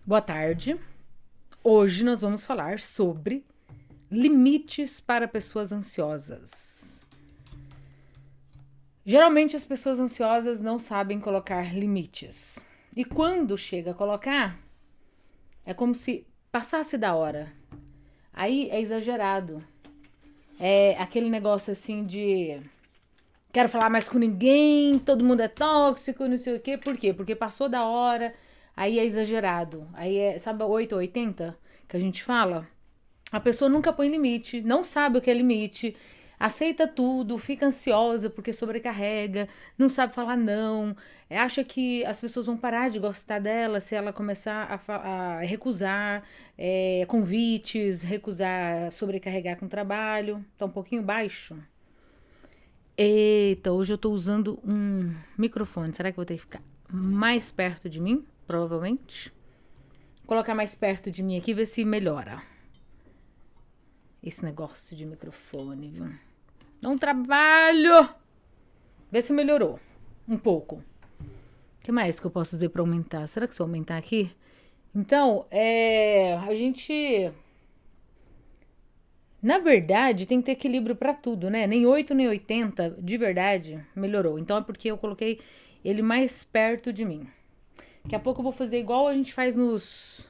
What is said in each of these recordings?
Boa tarde. Hoje nós vamos falar sobre limites para pessoas ansiosas. Geralmente as pessoas ansiosas não sabem colocar limites. E quando chega a colocar, é como se passasse da hora. Aí é exagerado. É aquele negócio assim de quero falar mais com ninguém, todo mundo é tóxico, não sei o quê. Por quê? Porque passou da hora, aí é exagerado. Aí é, sabe, 8 ou 80 que a gente fala? A pessoa nunca põe limite, não sabe o que é limite, aceita tudo, fica ansiosa porque sobrecarrega, não sabe falar não, acha que as pessoas vão parar de gostar dela se ela começar a recusar convites, recusar sobrecarregar com o trabalho. Tá um pouquinho baixo. Eita, hoje eu tô usando um microfone. Será que eu vou ter que ficar mais perto de mim? Provavelmente. Vou colocar mais perto de mim aqui e ver se melhora. Esse negócio de microfone, viu? Dá um trabalho. Vê se melhorou um pouco. O que mais que eu posso dizer pra aumentar? Será que se eu aumentar aqui? Então, a gente... Na verdade, tem que ter equilíbrio pra tudo, né? Nem 8 nem 80, de verdade, melhorou. Então é porque eu coloquei ele mais perto de mim. Daqui a pouco eu vou fazer igual a gente faz nos...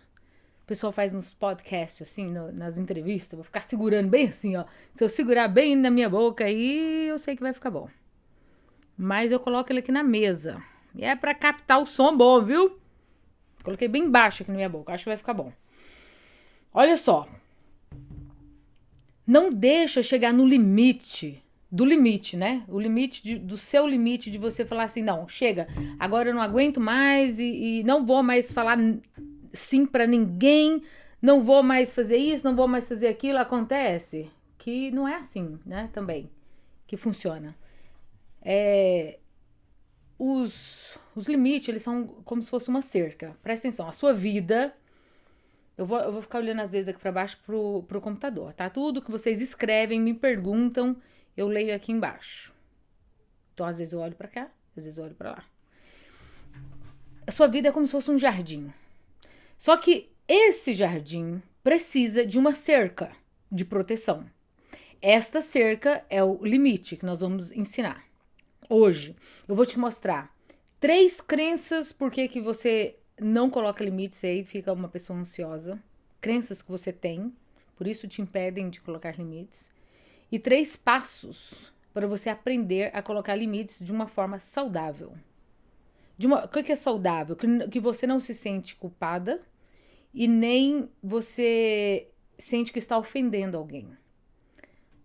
O pessoal faz nos podcasts, assim, nas entrevistas. Vou ficar segurando bem assim, ó. Se eu segurar bem na minha boca aí, eu sei que vai ficar bom. Mas eu coloco ele aqui na mesa. E é pra captar o som bom, viu? Coloquei bem baixo aqui na minha boca. Acho que vai ficar bom. Olha só. Não deixa chegar no limite do limite, né? O limite do seu limite de você falar assim, não, chega, agora eu não aguento mais e não vou mais falar sim pra ninguém, não vou mais fazer isso, não vou mais fazer aquilo. Acontece que não é assim, né? Também que funciona. Os limites, eles são como se fosse uma cerca. Presta atenção, a sua vida... Eu vou ficar olhando às vezes aqui pra baixo pro computador, tá? Tudo que vocês escrevem, me perguntam, eu leio aqui embaixo. Então, às vezes eu olho pra cá, às vezes eu olho pra lá. A sua vida é como se fosse um jardim. Só que esse jardim precisa de uma cerca de proteção. Esta cerca é o limite que nós vamos ensinar. Hoje, eu vou te mostrar 3 crenças por que você não coloca limites aí, fica uma pessoa ansiosa. Crenças que você tem, por isso te impedem de colocar limites. E 3 passos para você aprender a colocar limites de uma forma saudável. O que é saudável? Que você não se sente culpada e nem você sente que está ofendendo alguém.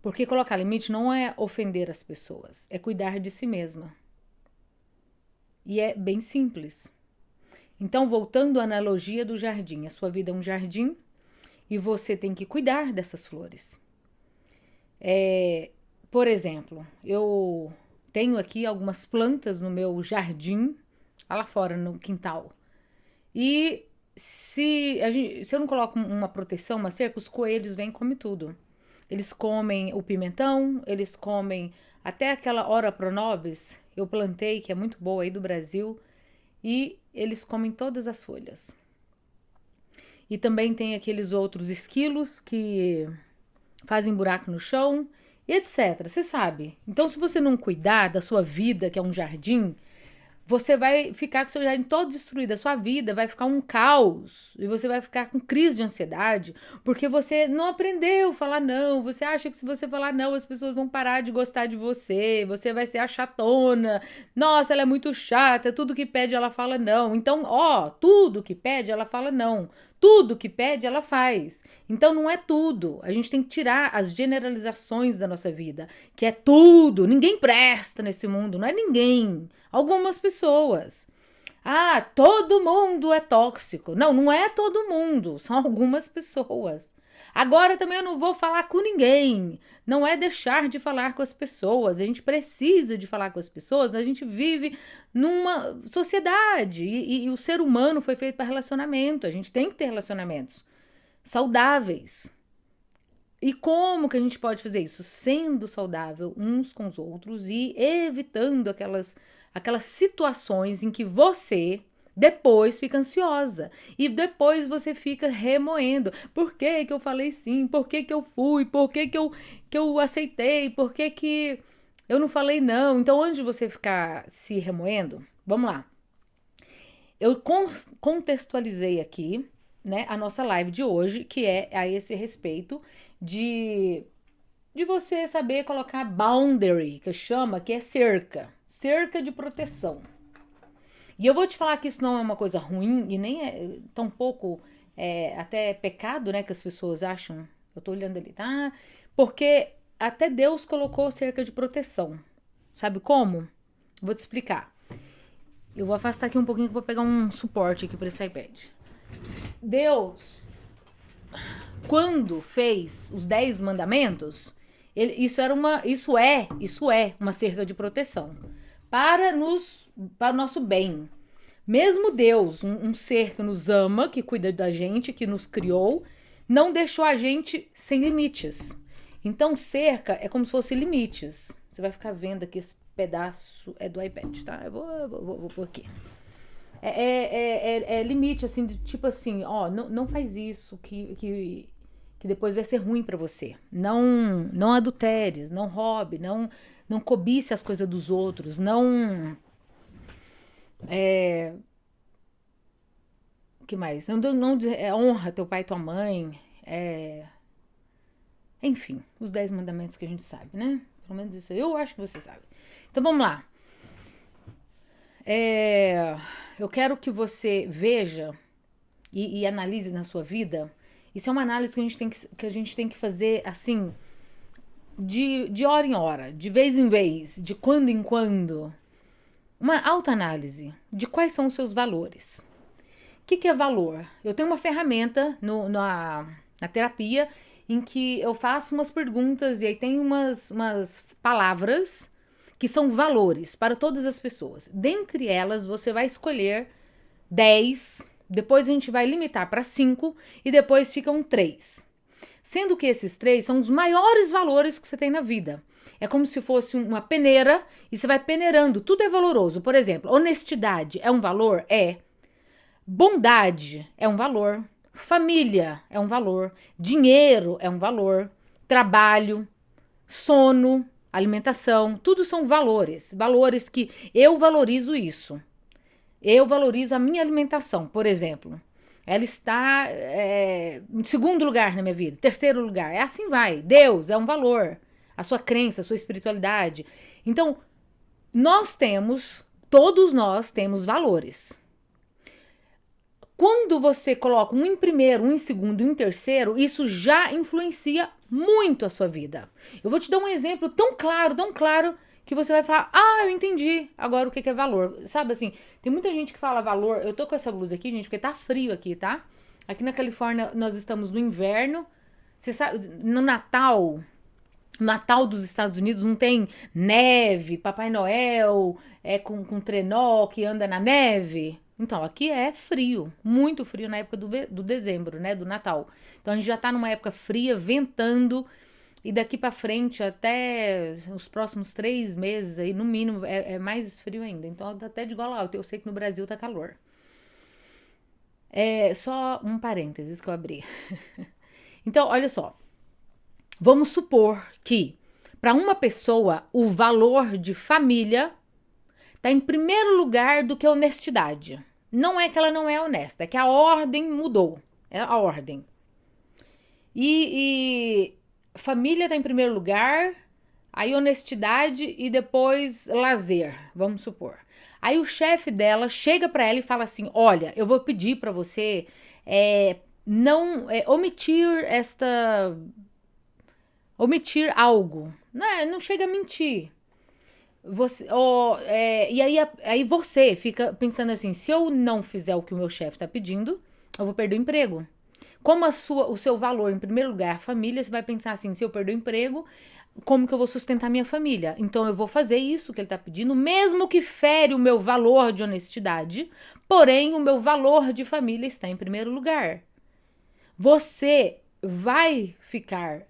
Porque colocar limite não é ofender as pessoas, é cuidar de si mesma. E é bem simples. Então, voltando à analogia do jardim, a sua vida é um jardim e você tem que cuidar dessas flores. Por exemplo, eu tenho aqui algumas plantas no meu jardim, lá fora no quintal. E se eu não coloco uma proteção, uma cerca, os coelhos vêm e comem tudo. Eles comem o pimentão, eles comem até aquela Ora Pronobis, eu plantei, que é muito boa aí do Brasil, e eles comem todas as folhas. E também tem aqueles outros esquilos que fazem buraco no chão, etc. Você sabe. Então, se você não cuidar da sua vida, que é um jardim, você vai ficar com o seu jardim todo destruído. A sua vida vai ficar um caos. E você vai ficar com crise de ansiedade. Porque você não aprendeu a falar não. Você acha que se você falar não, as pessoas vão parar de gostar de você. Você vai ser a chatona. Nossa, ela é muito chata. Tudo que pede, ela fala não. Então, tudo que pede, ela fala não. Tudo que pede, ela faz. Então, não é tudo. A gente tem que tirar as generalizações da nossa vida. Que é tudo. Ninguém presta nesse mundo. Não é ninguém. Algumas pessoas. Todo mundo é tóxico. Não, não é todo mundo. São algumas pessoas. Agora também eu não vou falar com ninguém. Não é deixar de falar com as pessoas. A gente precisa de falar com as pessoas. A gente vive numa sociedade. E o ser humano foi feito para relacionamento. A gente tem que ter relacionamentos saudáveis. E como que a gente pode fazer isso? Sendo saudável uns com os outros e evitando aquelas situações em que você Depois fica ansiosa. E depois você fica remoendo. Por que que eu falei sim? Por que que eu fui? Por que que eu aceitei? Por que que eu não falei não? Então, antes de você ficar se remoendo, vamos lá. Eu contextualizei aqui, né, a nossa live de hoje, que é a esse respeito de você saber colocar boundary, que chama, que é cerca de proteção. E eu vou te falar que isso não é uma coisa ruim e nem é tão pouco até pecado, né, que as pessoas acham. Eu tô olhando ali, tá? Porque até Deus colocou cerca de proteção. Sabe como? Vou te explicar. Eu vou afastar aqui um pouquinho que eu vou pegar um suporte aqui para esse iPad. Deus, quando fez os 10 mandamentos, isso é uma cerca de proteção para o nosso bem. Mesmo Deus, um ser que nos ama, que cuida da gente, que nos criou, não deixou a gente sem limites. Então, cerca é como se fosse limites. Você vai ficar vendo aqui esse pedaço do iPad, tá? Eu vou pôr aqui. É limite, assim, de tipo assim, ó, não faz isso que depois vai ser ruim pra você. Não adulteres, não roube, não cobice as coisas dos outros, não... que mais? Não honra teu pai e tua mãe, enfim, os 10 mandamentos que a gente sabe, né? Pelo menos isso eu acho que você sabe. Então vamos lá. Eu quero que você veja e analise na sua vida. Isso é uma análise que a gente tem que fazer assim, de hora em hora, de vez em vez, de quando em quando. Uma autoanálise de quais são os seus valores. O que é valor? Eu tenho uma ferramenta na terapia em que eu faço umas perguntas e aí tem umas palavras que são valores para todas as pessoas. Dentre elas, você vai escolher 10, depois a gente vai limitar para 5 e depois ficam 3. Sendo que esses 3 são os maiores valores que você tem na vida. É como se fosse uma peneira e você vai peneirando, tudo é valoroso. Por exemplo, honestidade é um valor? É. Bondade é um valor, família é um valor, dinheiro é um valor, trabalho, sono, alimentação, tudo são valores. Valores que eu valorizo isso. Eu valorizo a minha alimentação, por exemplo. Ela está em segundo lugar na minha vida, terceiro lugar. Assim vai. Deus é um valor. A sua crença, a sua espiritualidade. Então, todos nós temos valores. Quando você coloca um em primeiro, um em segundo e um em terceiro, isso já influencia muito a sua vida. Eu vou te dar um exemplo tão claro, que você vai falar, eu entendi agora o que é valor. Sabe assim, tem muita gente que fala valor. Eu tô com essa blusa aqui, gente, porque tá frio aqui, tá? Aqui na Califórnia nós estamos no inverno. Você sabe, no Natal dos Estados Unidos não tem neve, Papai Noel com trenó que anda na neve. Então, aqui é frio, muito frio na época do dezembro, né, do Natal. Então, a gente já tá numa época fria, ventando, e daqui pra frente, até os próximos 3 meses aí, no mínimo, é mais frio ainda. Então, tá até de igual alto. Eu sei que no Brasil tá calor. Só um parênteses que eu abri. Então, olha só. Vamos supor que, para uma pessoa, o valor de família está em primeiro lugar do que honestidade. Não é que ela não é honesta, é que a ordem mudou. É a ordem. E família está em primeiro lugar, aí honestidade e depois lazer, vamos supor. Aí o chefe dela chega para ela e fala assim: olha, eu vou pedir para você não omitir algo. Não chega a mentir. E aí você fica pensando assim: se eu não fizer o que o meu chefe tá pedindo, eu vou perder o emprego. Como o seu valor, em primeiro lugar, é a família, você vai pensar assim: se eu perder o emprego, como que eu vou sustentar minha família? Então eu vou fazer isso que ele tá pedindo, mesmo que fere o meu valor de honestidade, porém o meu valor de família está em primeiro lugar. Você vai ficar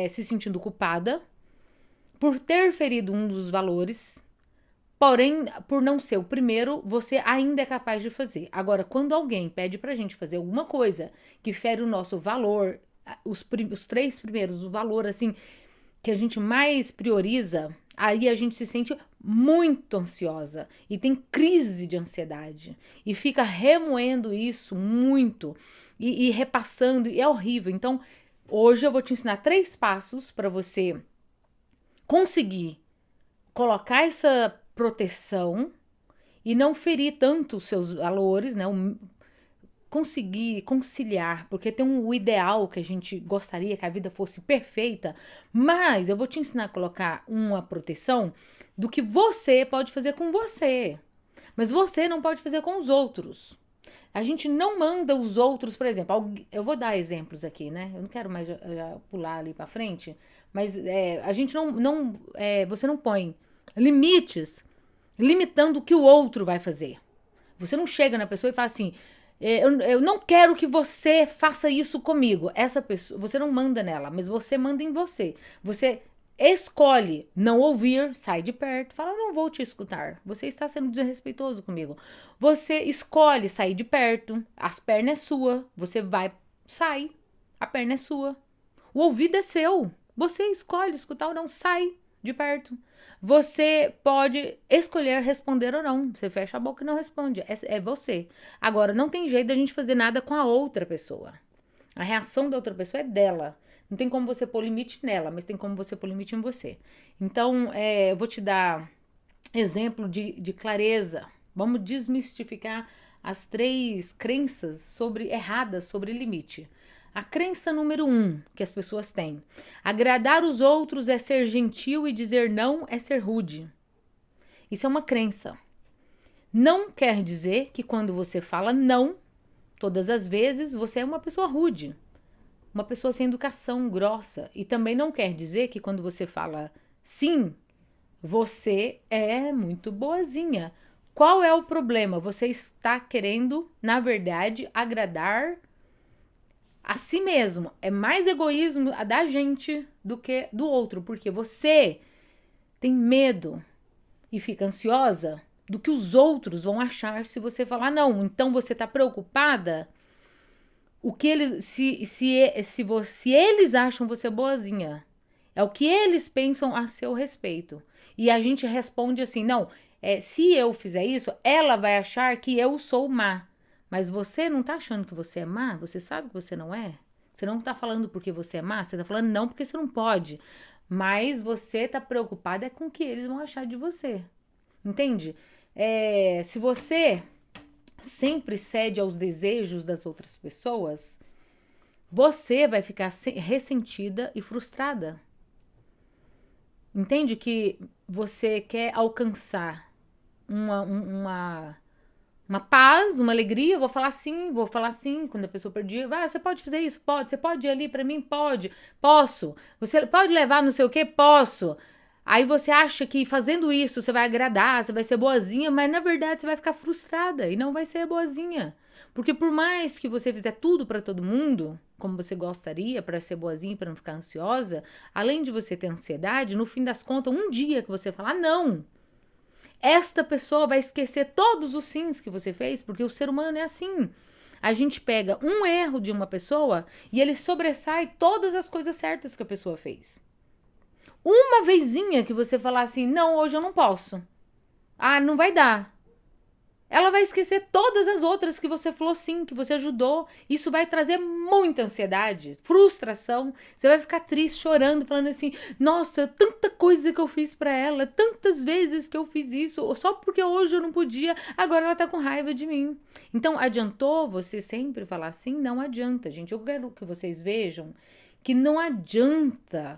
se sentindo culpada por ter ferido um dos valores, Porém, por não ser o primeiro, você ainda é capaz de fazer. Agora, quando alguém pede pra gente fazer alguma coisa que fere o nosso valor, os 3 primeiros, o valor assim que a gente mais prioriza, aí a gente se sente muito ansiosa e tem crise de ansiedade e fica remoendo isso muito e repassando, e é horrível. Então, hoje eu vou te ensinar 3 passos para você conseguir colocar essa proteção e não ferir tanto os seus valores, né? Conseguir conciliar, porque tem o ideal que a gente gostaria que a vida fosse perfeita, mas eu vou te ensinar a colocar uma proteção do que você pode fazer com você, mas você não pode fazer com os outros. A gente não manda os outros, por exemplo, eu vou dar exemplos aqui, né? Eu não quero mais já pular ali para frente, mas a gente você não põe limites limitando o que o outro vai fazer. Você não chega na pessoa e fala assim, eu não quero que você faça isso comigo. Essa pessoa, você não manda nela, mas você manda em você. Você escolhe não ouvir, sai de perto, fala, eu não vou te escutar. Você está sendo desrespeitoso comigo. Você escolhe sair de perto, as pernas é sua, você vai, sai, a perna é sua. O ouvido é seu. Você escolhe escutar ou não, sai de perto. Você pode escolher responder ou não. Você fecha a boca e não responde. É você. Agora, não tem jeito da gente fazer nada com a outra pessoa. A reação da outra pessoa é dela. Não tem como você pôr limite nela, mas tem como você pôr limite em você. Então, eu vou te dar exemplo de clareza. Vamos desmistificar as 3 crenças erradas sobre limite. A crença número 1 que as pessoas têm: agradar os outros é ser gentil e dizer não é ser rude. Isso é uma crença. Não quer dizer que quando você fala não, todas as vezes você é uma pessoa rude, uma pessoa sem educação, grossa. E também não quer dizer que quando você fala sim, você é muito boazinha. Qual é o problema? Você está querendo, na verdade, agradar a si mesmo. É mais egoísmo da gente do que do outro, porque você tem medo e fica ansiosa do que os outros vão achar se você falar não. Então você tá preocupada o que eles se eles acham você boazinha. É o que eles pensam a seu respeito. E a gente responde assim: não, se eu fizer isso, ela vai achar que eu sou má. Mas você não tá achando que você é má? Você sabe que você não é? Você não tá falando porque você é má? Você tá falando não porque você não pode. Mas você tá preocupada com o que eles vão achar de você. Entende? Se você sempre cede aos desejos das outras pessoas, você vai ficar ressentida e frustrada. Entende que você quer alcançar uma paz, uma alegria, vou falar sim, quando a pessoa perdia, você pode fazer isso? Pode. Você pode ir ali pra mim? Pode. Posso. Você pode levar não sei o que? Posso. Aí você acha que fazendo isso você vai agradar, você vai ser boazinha, mas na verdade você vai ficar frustrada e não vai ser boazinha. Porque por mais que você fizer tudo pra todo mundo, como você gostaria, pra ser boazinha, pra não ficar ansiosa, além de você ter ansiedade, no fim das contas, um dia que você falar não, esta pessoa vai esquecer todos os sims que você fez, porque o ser humano é assim. A gente pega um erro de uma pessoa e ele sobressai todas as coisas certas que a pessoa fez. Uma vezinha que você falar assim, não, hoje eu não posso. Ah, não vai dar. Ela vai esquecer todas as outras que você falou sim, que você ajudou. Isso vai trazer muita ansiedade, frustração. Você vai ficar triste, chorando, falando assim: nossa, tanta coisa que eu fiz pra ela, tantas vezes que eu fiz isso, só porque hoje eu não podia, agora ela tá com raiva de mim. Então, adiantou você sempre falar assim? Não adianta, gente. Eu quero que vocês vejam que não adianta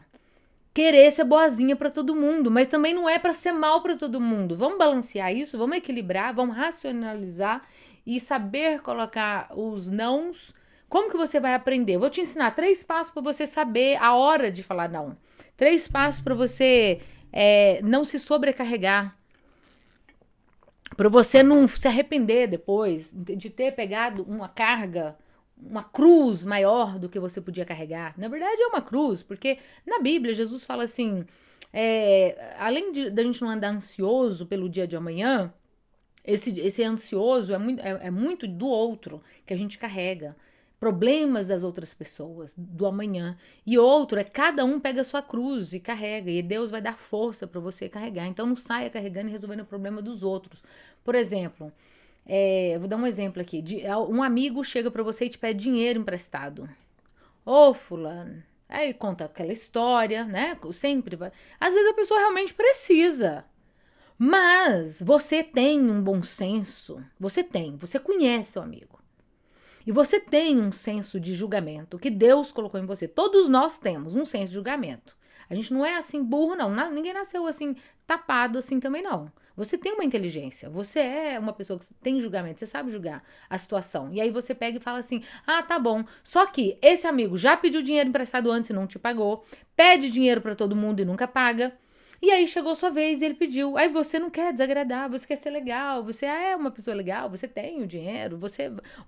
querer ser boazinha pra todo mundo, mas também não é pra ser mal pra todo mundo. Vamos balancear isso, vamos equilibrar, vamos racionalizar e saber colocar os nãos. Como que você vai aprender? Vou te ensinar 3 passos pra você saber a hora de falar não. 3 passos pra você não se sobrecarregar. Pra você não se arrepender depois de ter pegado uma carga, uma cruz maior do que você podia carregar. Na verdade é uma cruz, porque na Bíblia Jesus fala assim, Além da gente não andar ansioso pelo dia de amanhã, esse ansioso é muito do outro que a gente carrega. Problemas das outras pessoas, do amanhã. E outro é cada um pega a sua cruz e carrega. E Deus vai dar força para você carregar. Então não saia carregando e resolvendo o problema dos outros. Por exemplo, eu vou dar um exemplo aqui. Um amigo chega para você e te pede dinheiro emprestado. Ô, fulano. Aí conta aquela história, né? Sempre vai. Às vezes a pessoa realmente precisa. Mas você tem um bom senso. Você conhece o amigo. E você tem um senso de julgamento que Deus colocou em você. Todos nós temos um senso de julgamento. A gente não é assim burro, não. Ninguém nasceu assim, tapado assim também, não. Você tem uma inteligência. Você é uma pessoa que tem julgamento. Você sabe julgar a situação. E aí você pega e fala assim, ah, tá bom. Só que esse amigo já pediu dinheiro emprestado antes e não te pagou. Pede dinheiro pra todo mundo e nunca paga. E aí chegou sua vez e ele pediu. Aí você não quer desagradar, você quer ser legal, você é uma pessoa legal, você tem o dinheiro,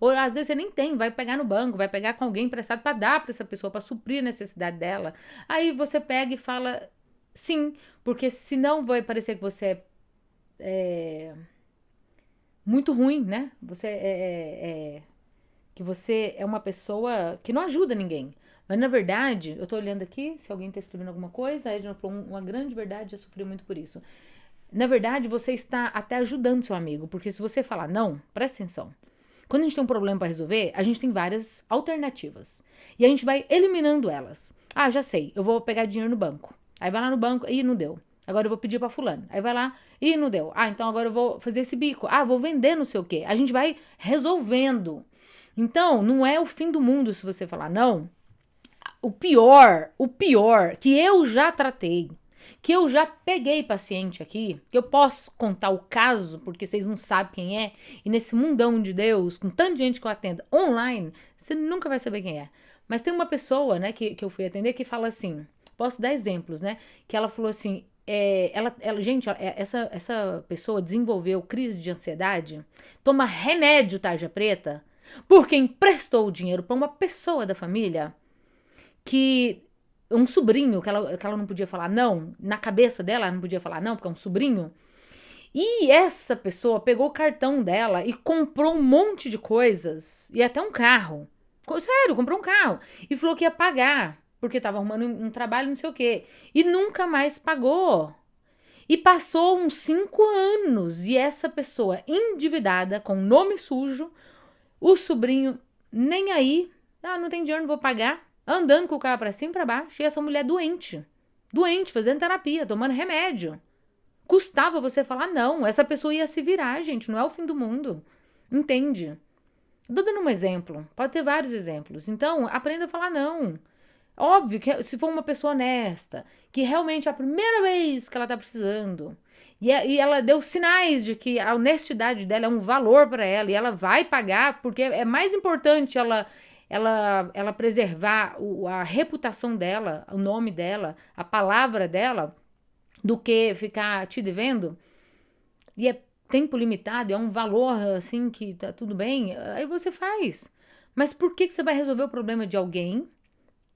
ou às vezes você nem tem, vai pegar no banco, vai pegar com alguém emprestado para dar para essa pessoa, para suprir a necessidade dela. Aí você pega e fala sim, porque senão vai parecer que você é muito ruim, né? Que você é uma pessoa que não ajuda ninguém. Mas na verdade, eu tô olhando aqui, se alguém tá escrevendo alguma coisa, a Edna falou uma grande verdade, eu sofri muito por isso. Na verdade, você está até ajudando seu amigo, porque se você falar não, presta atenção. Quando a gente tem um problema para resolver, a gente tem várias alternativas. E a gente vai eliminando elas. Ah, já sei, eu vou pegar dinheiro no banco. Aí vai lá no banco, e não deu. Agora eu vou pedir para fulano. Aí vai lá, e não deu. Ah, então agora eu vou fazer esse bico. Ah, vou vender não sei o quê. A gente vai resolvendo. Então, não é o fim do mundo se você falar não. O pior que eu já tratei, que eu já peguei paciente aqui, que eu posso contar o caso, porque vocês não sabem quem é, e nesse mundão de Deus, com tanta gente que eu atendo online, você nunca vai saber quem é. Mas tem uma pessoa, né, que eu fui atender que fala assim, posso dar exemplos, né, que ela falou assim, gente, essa pessoa desenvolveu crise de ansiedade, toma remédio tarja preta, porque emprestou o dinheiro para uma pessoa da família que um sobrinho, que ela não podia falar não, na cabeça dela ela não podia falar não, porque é um sobrinho. E essa pessoa pegou o cartão dela e comprou um monte de coisas, e até um carro. Sério, comprou um carro. E falou que ia pagar, porque tava arrumando um trabalho, não sei o quê. E nunca mais pagou. E passou uns 5 anos, e essa pessoa endividada, com nome sujo, o sobrinho nem aí, não tem dinheiro, não vou pagar. Andando com o carro pra cima e pra baixo. E essa mulher doente. Doente, fazendo terapia, tomando remédio. Custava você falar não. Essa pessoa ia se virar, gente. Não é o fim do mundo. Entende? Tô dando um exemplo. Pode ter vários exemplos. Então, aprenda a falar não. Óbvio que se for uma pessoa honesta, que realmente é a primeira vez que ela tá precisando, e ela deu sinais de que a honestidade dela é um valor para ela, e ela vai pagar, porque é mais importante ela preservar a reputação dela, o nome dela, a palavra dela, do que ficar te devendo. E é tempo limitado, é um valor assim que tá tudo bem, aí você faz. Mas por que você vai resolver o problema de alguém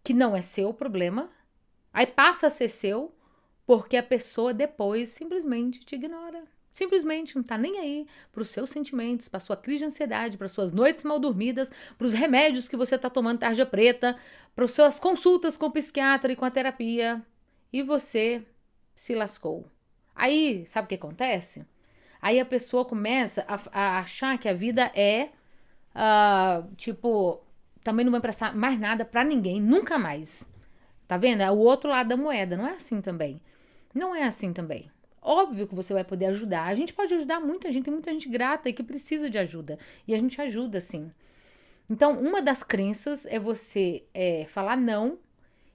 que não é seu problema? Aí passa a ser seu porque a pessoa depois simplesmente te ignora. Simplesmente não tá nem aí para os seus sentimentos, para sua crise de ansiedade, para suas noites mal dormidas, para os remédios que você tá tomando tarja preta, para as suas consultas com o psiquiatra e com a terapia. E você se lascou. Aí, sabe o que acontece? Aí a pessoa começa a achar que a vida é, tipo, também não vai prestar mais nada pra ninguém, nunca mais. Tá vendo? É o outro lado da moeda, não é assim também. Não é assim também. Óbvio que você vai poder ajudar. A gente pode ajudar muita gente, tem muita gente grata e que precisa de ajuda. E a gente ajuda, sim. Então, uma das crenças é você falar não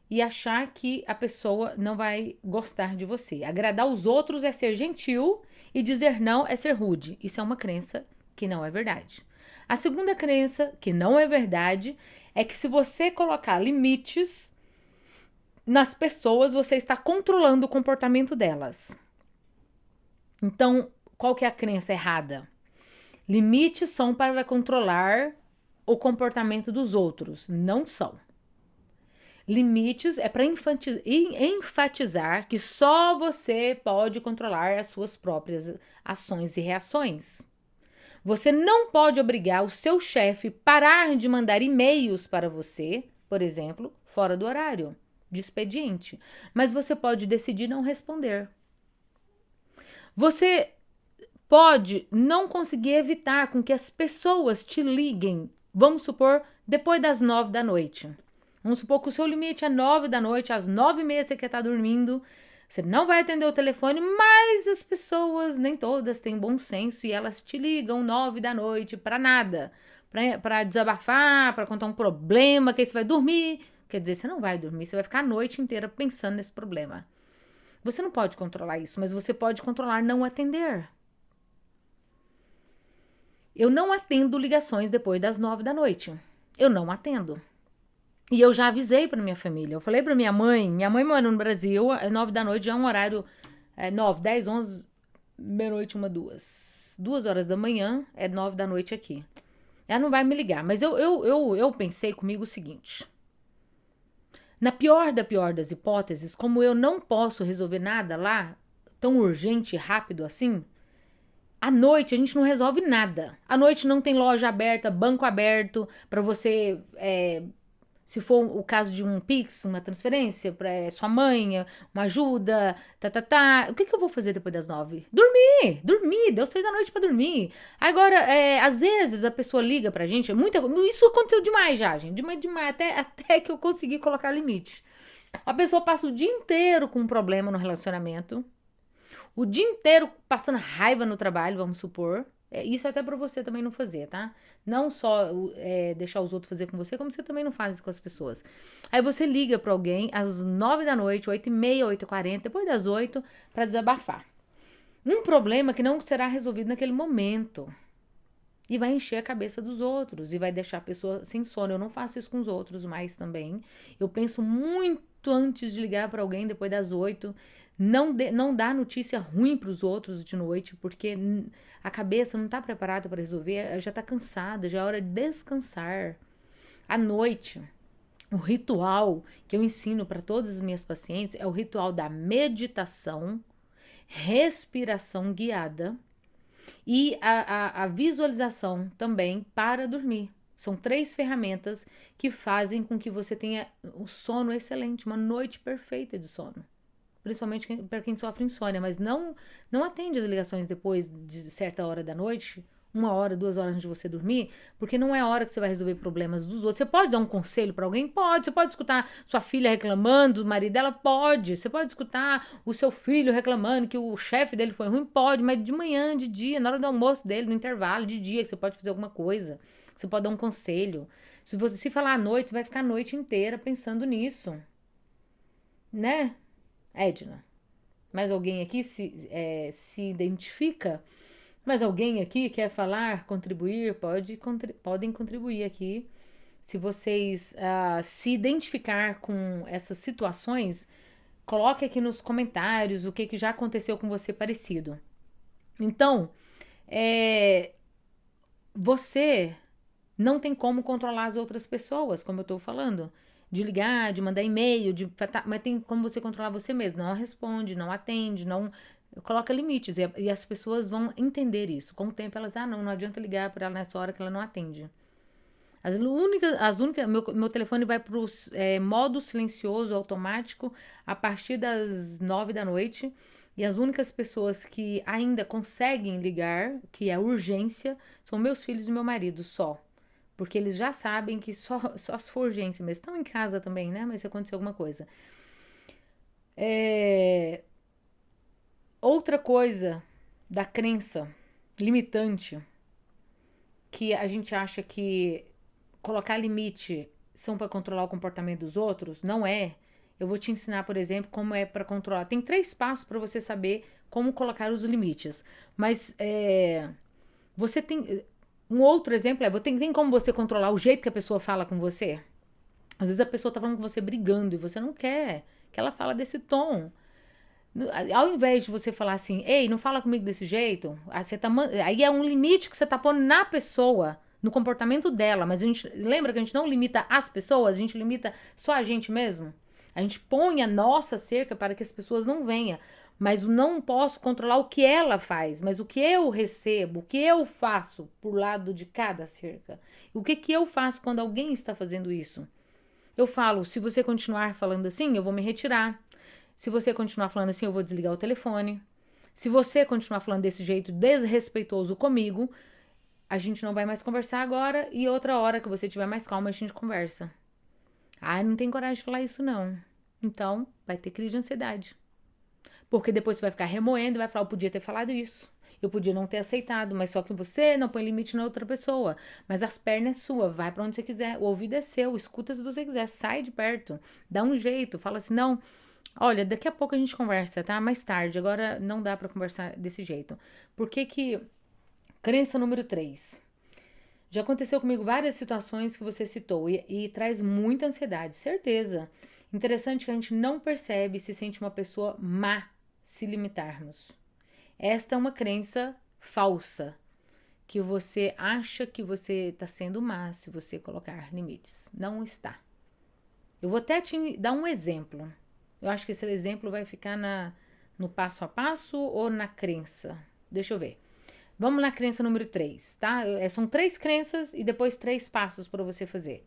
e achar que a pessoa não vai gostar de você. Agradar os outros é ser gentil e dizer não é ser rude. Isso é uma crença que não é verdade. A segunda crença, que não é verdade, é que se você colocar limites nas pessoas, você está controlando o comportamento delas. Então, qual que é a crença errada? Limites são para controlar o comportamento dos outros. Não são. Limites é para enfatizar que só você pode controlar as suas próprias ações e reações. Você não pode obrigar o seu chefe a parar de mandar e-mails para você, por exemplo, fora do horário de expediente, mas você pode decidir não responder. Você pode não conseguir evitar com que as pessoas te liguem, vamos supor, depois das 9 da noite. Vamos supor que o seu limite é 9 da noite, às 9h30 você quer estar dormindo, você não vai atender o telefone, mas as pessoas, nem todas, têm bom senso e elas te ligam 9 da noite para nada, para desabafar, para contar um problema, que aí você vai dormir. Quer dizer, você não vai dormir, você vai ficar a noite inteira pensando nesse problema. Você não pode controlar isso, mas você pode controlar não atender. Eu não atendo ligações depois das 9 da noite. Eu não atendo. E eu já avisei para minha família. Eu falei para minha mãe mora no Brasil, 9 da noite já é um horário 9, 10, 11, meia-noite, 1, 2. 2 horas da manhã é 9 da noite aqui. Ela não vai me ligar, mas eu pensei comigo o seguinte. Na pior das hipóteses, como eu não posso resolver nada lá, tão urgente e rápido assim, à noite a gente não resolve nada. À noite não tem loja aberta, banco aberto para você, se for o caso de um Pix, uma transferência para sua mãe, uma ajuda, O que eu vou fazer depois das 9? Dormir, deu 6 da noite para dormir. Agora, às vezes a pessoa liga pra gente, isso aconteceu demais já, gente, demais, até que eu consegui colocar limite. A pessoa passa o dia inteiro com um problema no relacionamento, o dia inteiro passando raiva no trabalho, vamos supor. Isso é até pra você também não fazer, tá? Não só deixar os outros fazer com você, como você também não faz isso com as pessoas. Aí você liga pra alguém às 9 da noite, 8h30, 8h40, depois das 8, pra desabafar. Um problema que não será resolvido naquele momento. E vai encher a cabeça dos outros e vai deixar a pessoa sem sono. Eu não faço isso com os outros mais também. Eu penso muito antes de ligar para alguém depois das 8. Não dá notícia ruim para os outros de noite, porque a cabeça não está preparada para resolver, já está cansada, já é hora de descansar. À noite, o ritual que eu ensino para todas as minhas pacientes é o ritual da meditação, respiração guiada e a visualização também para dormir. São 3 ferramentas que fazem com que você tenha um sono excelente, uma noite perfeita de sono. Principalmente para quem sofre insônia, mas não atende as ligações depois de certa hora da noite, 1 hora, 2 horas antes de você dormir, porque não é a hora que você vai resolver problemas dos outros. Você pode dar um conselho para alguém? Pode. Você pode escutar sua filha reclamando do marido dela? Pode. Você pode escutar o seu filho reclamando que o chefe dele foi ruim? Pode, mas de manhã, de dia, na hora do almoço dele, no intervalo, de dia, que você pode fazer alguma coisa. Você pode dar um conselho. Se você se falar à noite, você vai ficar a noite inteira pensando nisso. Né? Edna, mais alguém aqui se identifica? Mais alguém aqui quer falar, contribuir? Podem contribuir aqui. Se vocês se identificar com essas situações, coloque aqui nos comentários o que já aconteceu com você parecido. Então, você não tem como controlar as outras pessoas, como eu estou falando. De ligar, de mandar e-mail, mas tem como você controlar você mesmo. Não responde, não atende, não coloca limites. E as pessoas vão entender isso. Com o tempo elas, não adianta ligar para ela nessa hora que ela não atende. Meu telefone vai para o modo silencioso automático a partir das 9 da noite. E as únicas pessoas que ainda conseguem ligar, que é urgência, são meus filhos e meu marido só. Porque eles já sabem que só se for urgência mesmo. Estão em casa também, né? Mas se acontecer alguma coisa. Outra coisa da crença limitante, que a gente acha que colocar limite são para controlar o comportamento dos outros, não é. Eu vou te ensinar, por exemplo, como é para controlar. Tem 3 passos para você saber como colocar os limites. Mas você tem... Um outro exemplo tem como você controlar o jeito que a pessoa fala com você? Às vezes a pessoa tá falando com você brigando e você não quer que ela fala desse tom. Ao invés de você falar assim, ei, não fala comigo desse jeito, aí é um limite que você tá pondo na pessoa, no comportamento dela, mas a gente lembra que a gente não limita as pessoas, a gente limita só a gente mesmo. A gente põe a nossa cerca para que as pessoas não venham, mas eu não posso controlar o que ela faz, mas o que eu recebo, o que eu faço por lado de cada cerca. O que que eu faço quando alguém está fazendo isso? Eu falo, se você continuar falando assim, eu vou me retirar. Se você continuar falando assim, eu vou desligar o telefone. Se você continuar falando desse jeito desrespeitoso comigo, a gente não vai mais conversar agora e outra hora que você tiver mais calma a gente conversa. Ah, não tem coragem de falar isso não. Então, vai ter crise de ansiedade. Porque depois você vai ficar remoendo e vai falar, eu podia ter falado isso. Eu podia não ter aceitado, mas só que você não põe limite na outra pessoa. Mas as pernas é sua, vai pra onde você quiser. O ouvido é seu, escuta se você quiser, sai de perto. Dá um jeito, fala assim, não, olha, daqui a pouco a gente conversa, tá? Mais tarde, agora não dá pra conversar desse jeito. Por que que... Crença número 3. Já aconteceu comigo várias situações que você citou e traz muita ansiedade, certeza. Interessante que a gente não percebe e se sente uma pessoa má se limitarmos. Esta é uma crença falsa, que você acha que você está sendo má se você colocar limites. Não está. Eu vou até te dar um exemplo. Eu acho que esse exemplo vai ficar no passo a passo ou na crença. Deixa eu ver. Vamos na crença número 3, tá? São 3 crenças e depois 3 passos para você fazer.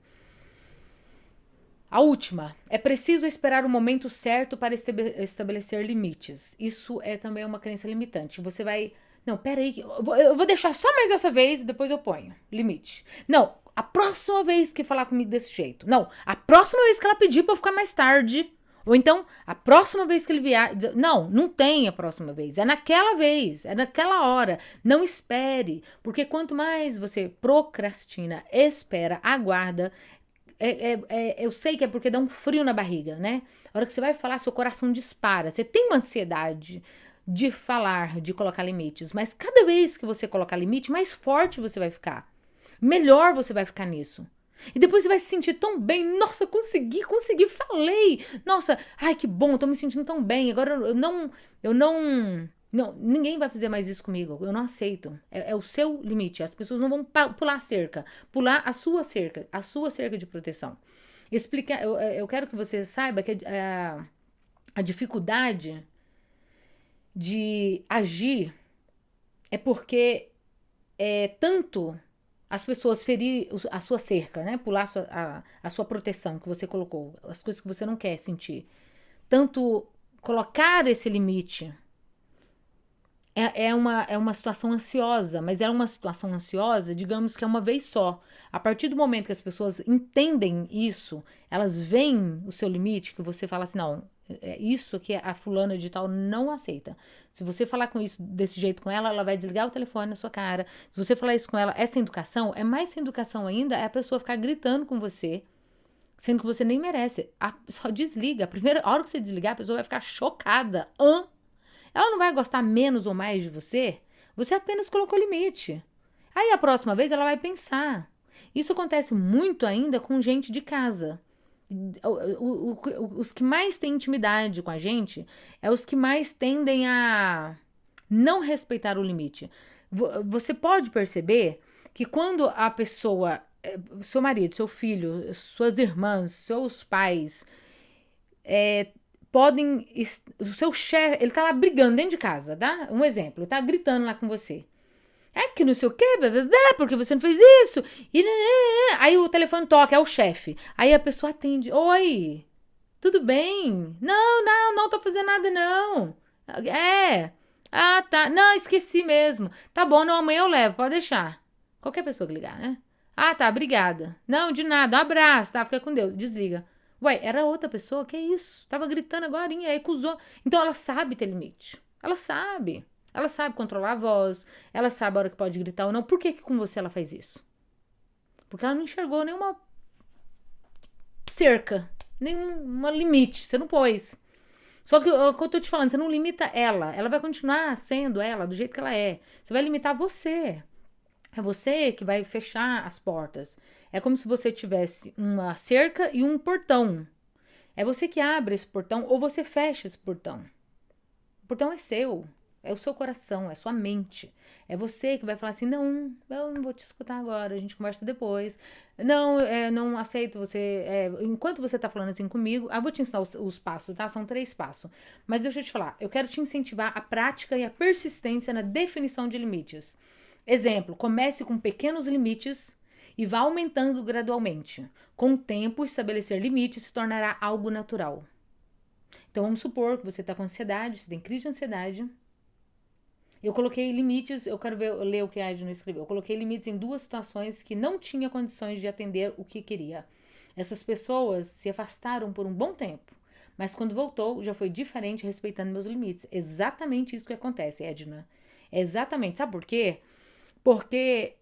A última, é preciso esperar o momento certo para estabelecer limites. Isso é também uma crença limitante. Você vai... Não, peraí, eu vou deixar só mais essa vez e depois eu ponho limite. Não, a próxima vez que falar comigo desse jeito. Não, a próxima vez que ela pedir pra eu ficar mais tarde. Ou então, a próxima vez que ele vier... Não, não tem a próxima vez. É naquela vez, é naquela hora. Não espere. Porque quanto mais você procrastina, espera, aguarda... eu sei que é porque dá um frio na barriga, né? A hora que você vai falar, seu coração dispara. Você tem uma ansiedade de falar, de colocar limites. Mas cada vez que você colocar limite, mais forte você vai ficar. Melhor você vai ficar nisso. E depois você vai se sentir tão bem. Nossa, consegui, falei. Nossa, ai que bom, tô me sentindo tão bem. Agora eu não, ninguém vai fazer mais isso comigo. Eu não aceito. É o seu limite. As pessoas não vão pular a cerca, pular a sua cerca de proteção. Eu quero que você saiba que a dificuldade de agir é porque tanto as pessoas ferir a sua cerca, né? Pular a sua proteção que você colocou, as coisas que você não quer sentir. Tanto colocar esse limite é uma situação ansiosa, mas é uma situação ansiosa, digamos que é uma vez só. A partir do momento que as pessoas entendem isso, elas veem o seu limite, que você fala assim, não, isso que a fulana de tal não aceita. Se você falar com isso desse jeito com ela, ela vai desligar o telefone na sua cara. Se você falar isso com ela, essa educação, é mais sem educação ainda, é a pessoa ficar gritando com você, sendo que você nem merece. Só desliga. A primeira hora que você desligar, a pessoa vai ficar chocada. Ela não vai gostar menos ou mais de você. Você apenas colocou limite. Aí a próxima vez ela vai pensar. Isso acontece muito ainda com gente de casa. Os que mais têm intimidade com a gente é os que mais tendem a não respeitar o limite. Você pode perceber que quando a pessoa, seu marido, seu filho, suas irmãs, seus pais, podem... O seu chefe, ele tá lá brigando dentro de casa, tá? Um exemplo, ele tá gritando lá com você. É que não sei o quê, porque você não fez isso. Aí o telefone toca, é o chefe. Aí a pessoa atende. Oi, tudo bem? Não tô fazendo nada, não. Ah, tá. Não, esqueci mesmo. Tá bom, não, amanhã eu levo, pode deixar. Qualquer pessoa que ligar, né? Ah, tá, obrigada. Não, de nada, um abraço, tá? Fica com Deus, desliga. Ué, era outra pessoa, que isso? Tava gritando agora, aí acusou. Então ela sabe ter limite. Ela sabe. Ela sabe controlar a voz, ela sabe a hora que pode gritar ou não. Por que com você ela faz isso? Porque ela não enxergou nenhuma cerca, nenhuma limite, você não pôs. Só que o que eu tô te falando, você não limita ela. Ela vai continuar sendo ela, do jeito que ela é. Você vai limitar você. É você que vai fechar as portas. É como se você tivesse uma cerca e um portão. É você que abre esse portão ou você fecha esse portão. O portão é seu. É o seu coração, é a sua mente. É você que vai falar assim, não, eu não vou te escutar agora, a gente conversa depois. Não, não aceito você. Enquanto você tá falando assim comigo, eu vou te ensinar os passos, tá? São 3 passos. Mas deixa eu te falar, eu quero te incentivar a prática e a persistência na definição de limites. Exemplo, comece com pequenos limites e vá aumentando gradualmente. Com o tempo, estabelecer limites se tornará algo natural. Então vamos supor que você está com ansiedade, você tem crise de ansiedade. Eu coloquei limites, eu quero ler o que a Edna escreveu. Eu coloquei limites em 2 situações que não tinha condições de atender o que queria. Essas pessoas se afastaram por um bom tempo, mas quando voltou já foi diferente, respeitando meus limites. Exatamente isso que acontece, Edna. Exatamente. Sabe por quê? Porque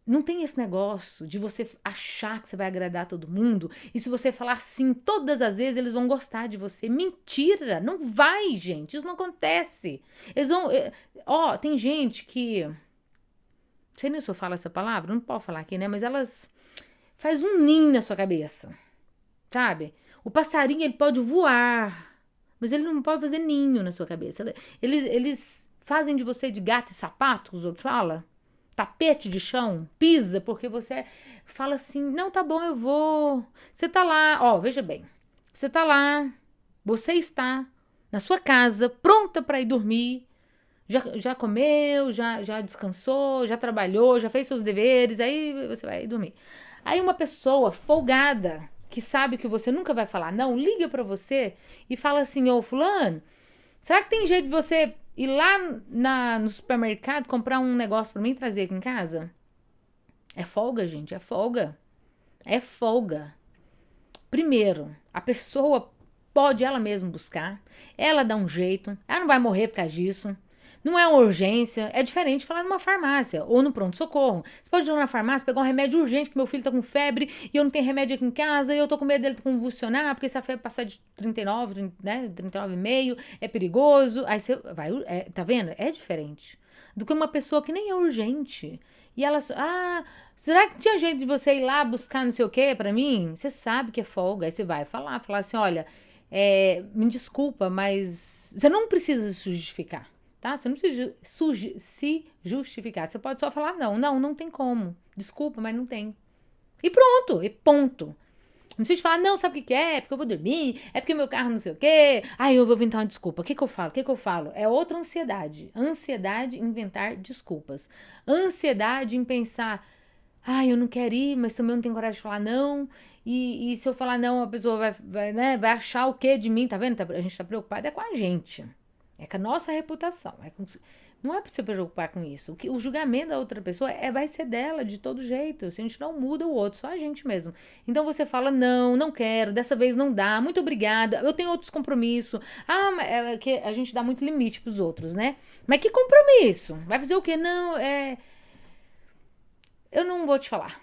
não tem esse negócio de você achar que você vai agradar todo mundo e se você falar sim todas as vezes eles vão gostar de você. Mentira! Não vai, gente. Isso não acontece. Eles vão. Ó, tem gente que. Não sei nem se eu falo essa palavra, não pode falar aqui, né? Mas elas faz um ninho na sua cabeça, sabe? O passarinho ele pode voar, mas ele não pode fazer ninho na sua cabeça. Eles fazem de você de gato e sapato, os outros falam. Tapete de chão, pisa, porque você fala assim, não, tá bom, eu vou. Você tá lá, ó, veja bem. Você tá lá, você está na sua casa, pronta para ir dormir. Já comeu, já descansou, já trabalhou, já fez seus deveres, aí você vai dormir. Aí uma pessoa folgada, que sabe que você nunca vai falar não, liga para você e fala assim, ô fulano, será que tem jeito de você ir lá no supermercado comprar um negócio pra mim e trazer aqui em casa? É folga, gente, é folga. É folga. Primeiro, a pessoa pode ela mesma buscar, ela dá um jeito, ela não vai morrer por causa disso. Não é uma urgência, é diferente de falar numa farmácia ou no pronto-socorro. Você pode ir na farmácia, pegar um remédio urgente, que meu filho tá com febre e eu não tenho remédio aqui em casa e eu tô com medo dele convulsionar, porque se a febre passar de 39, né, 39,5, é perigoso. Aí você vai, tá vendo? É diferente do que uma pessoa que nem é urgente. E ela, será que tinha jeito de você ir lá buscar não sei o que pra mim? Você sabe que é folga, aí você vai falar assim, olha, me desculpa, mas você não precisa se justificar. Tá? Você não precisa se justificar. Você pode só falar, não tem como. Desculpa, mas não tem. E pronto, e ponto. Não precisa falar, não, sabe o que é? É porque eu vou dormir, é porque meu carro não sei o quê. Ai, eu vou inventar uma desculpa. O que eu falo? O que eu falo? É outra ansiedade. Ansiedade em inventar desculpas. Ansiedade em pensar, ai, eu não quero ir, mas também não tenho coragem de falar não. E se eu falar não, a pessoa vai achar o quê de mim? Tá vendo? A gente tá preocupada é com a gente. É com a nossa reputação. Não é pra se preocupar com isso. O julgamento da outra pessoa vai ser dela de todo jeito. Se a gente não muda o outro, só a gente mesmo. Então você fala, não quero, dessa vez não dá, muito obrigada, eu tenho outros compromissos. Mas é que a gente dá muito limite pros outros, né? Mas que compromisso? Vai fazer o quê? Não, eu não vou te falar.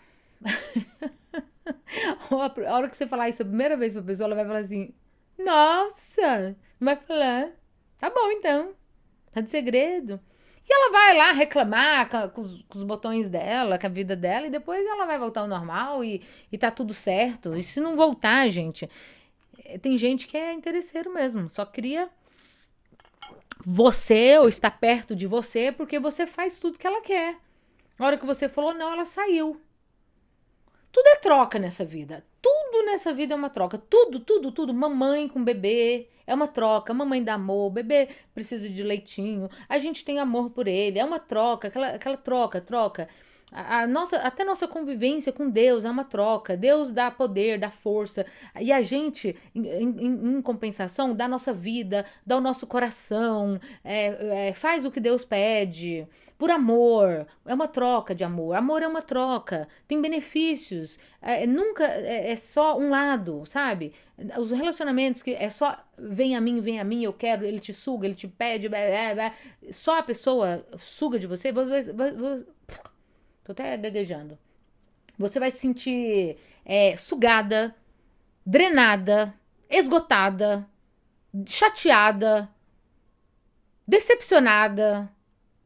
A hora que você falar isso a primeira vez pra pessoa, ela vai falar assim, nossa, não vai falar. Tá bom, então. Tá de segredo. E ela vai lá reclamar com os botões dela, com a vida dela, e depois ela vai voltar ao normal e tá tudo certo. E se não voltar, gente, tem gente que é interesseiro mesmo, só cria você ou está perto de você porque você faz tudo que ela quer. Na hora que você falou não, ela saiu. Tudo é troca nessa vida. Tudo nessa vida é uma troca. Tudo. Mamãe com bebê é uma troca. Mamãe dá amor, o bebê precisa de leitinho. A gente tem amor por ele. É uma troca, aquela troca. Até nossa convivência com Deus é uma troca. Deus dá poder, dá força. E a gente, em compensação, dá nossa vida, dá o nosso coração, faz o que Deus pede. Por amor, é uma troca de amor. Amor é uma troca, tem benefícios. Nunca é só um lado, sabe? Os relacionamentos que é só vem a mim, eu quero, ele te suga, ele te pede, só a pessoa suga de você. Tô até gaguejando. Você vai se sentir sugada, drenada, esgotada, chateada, decepcionada,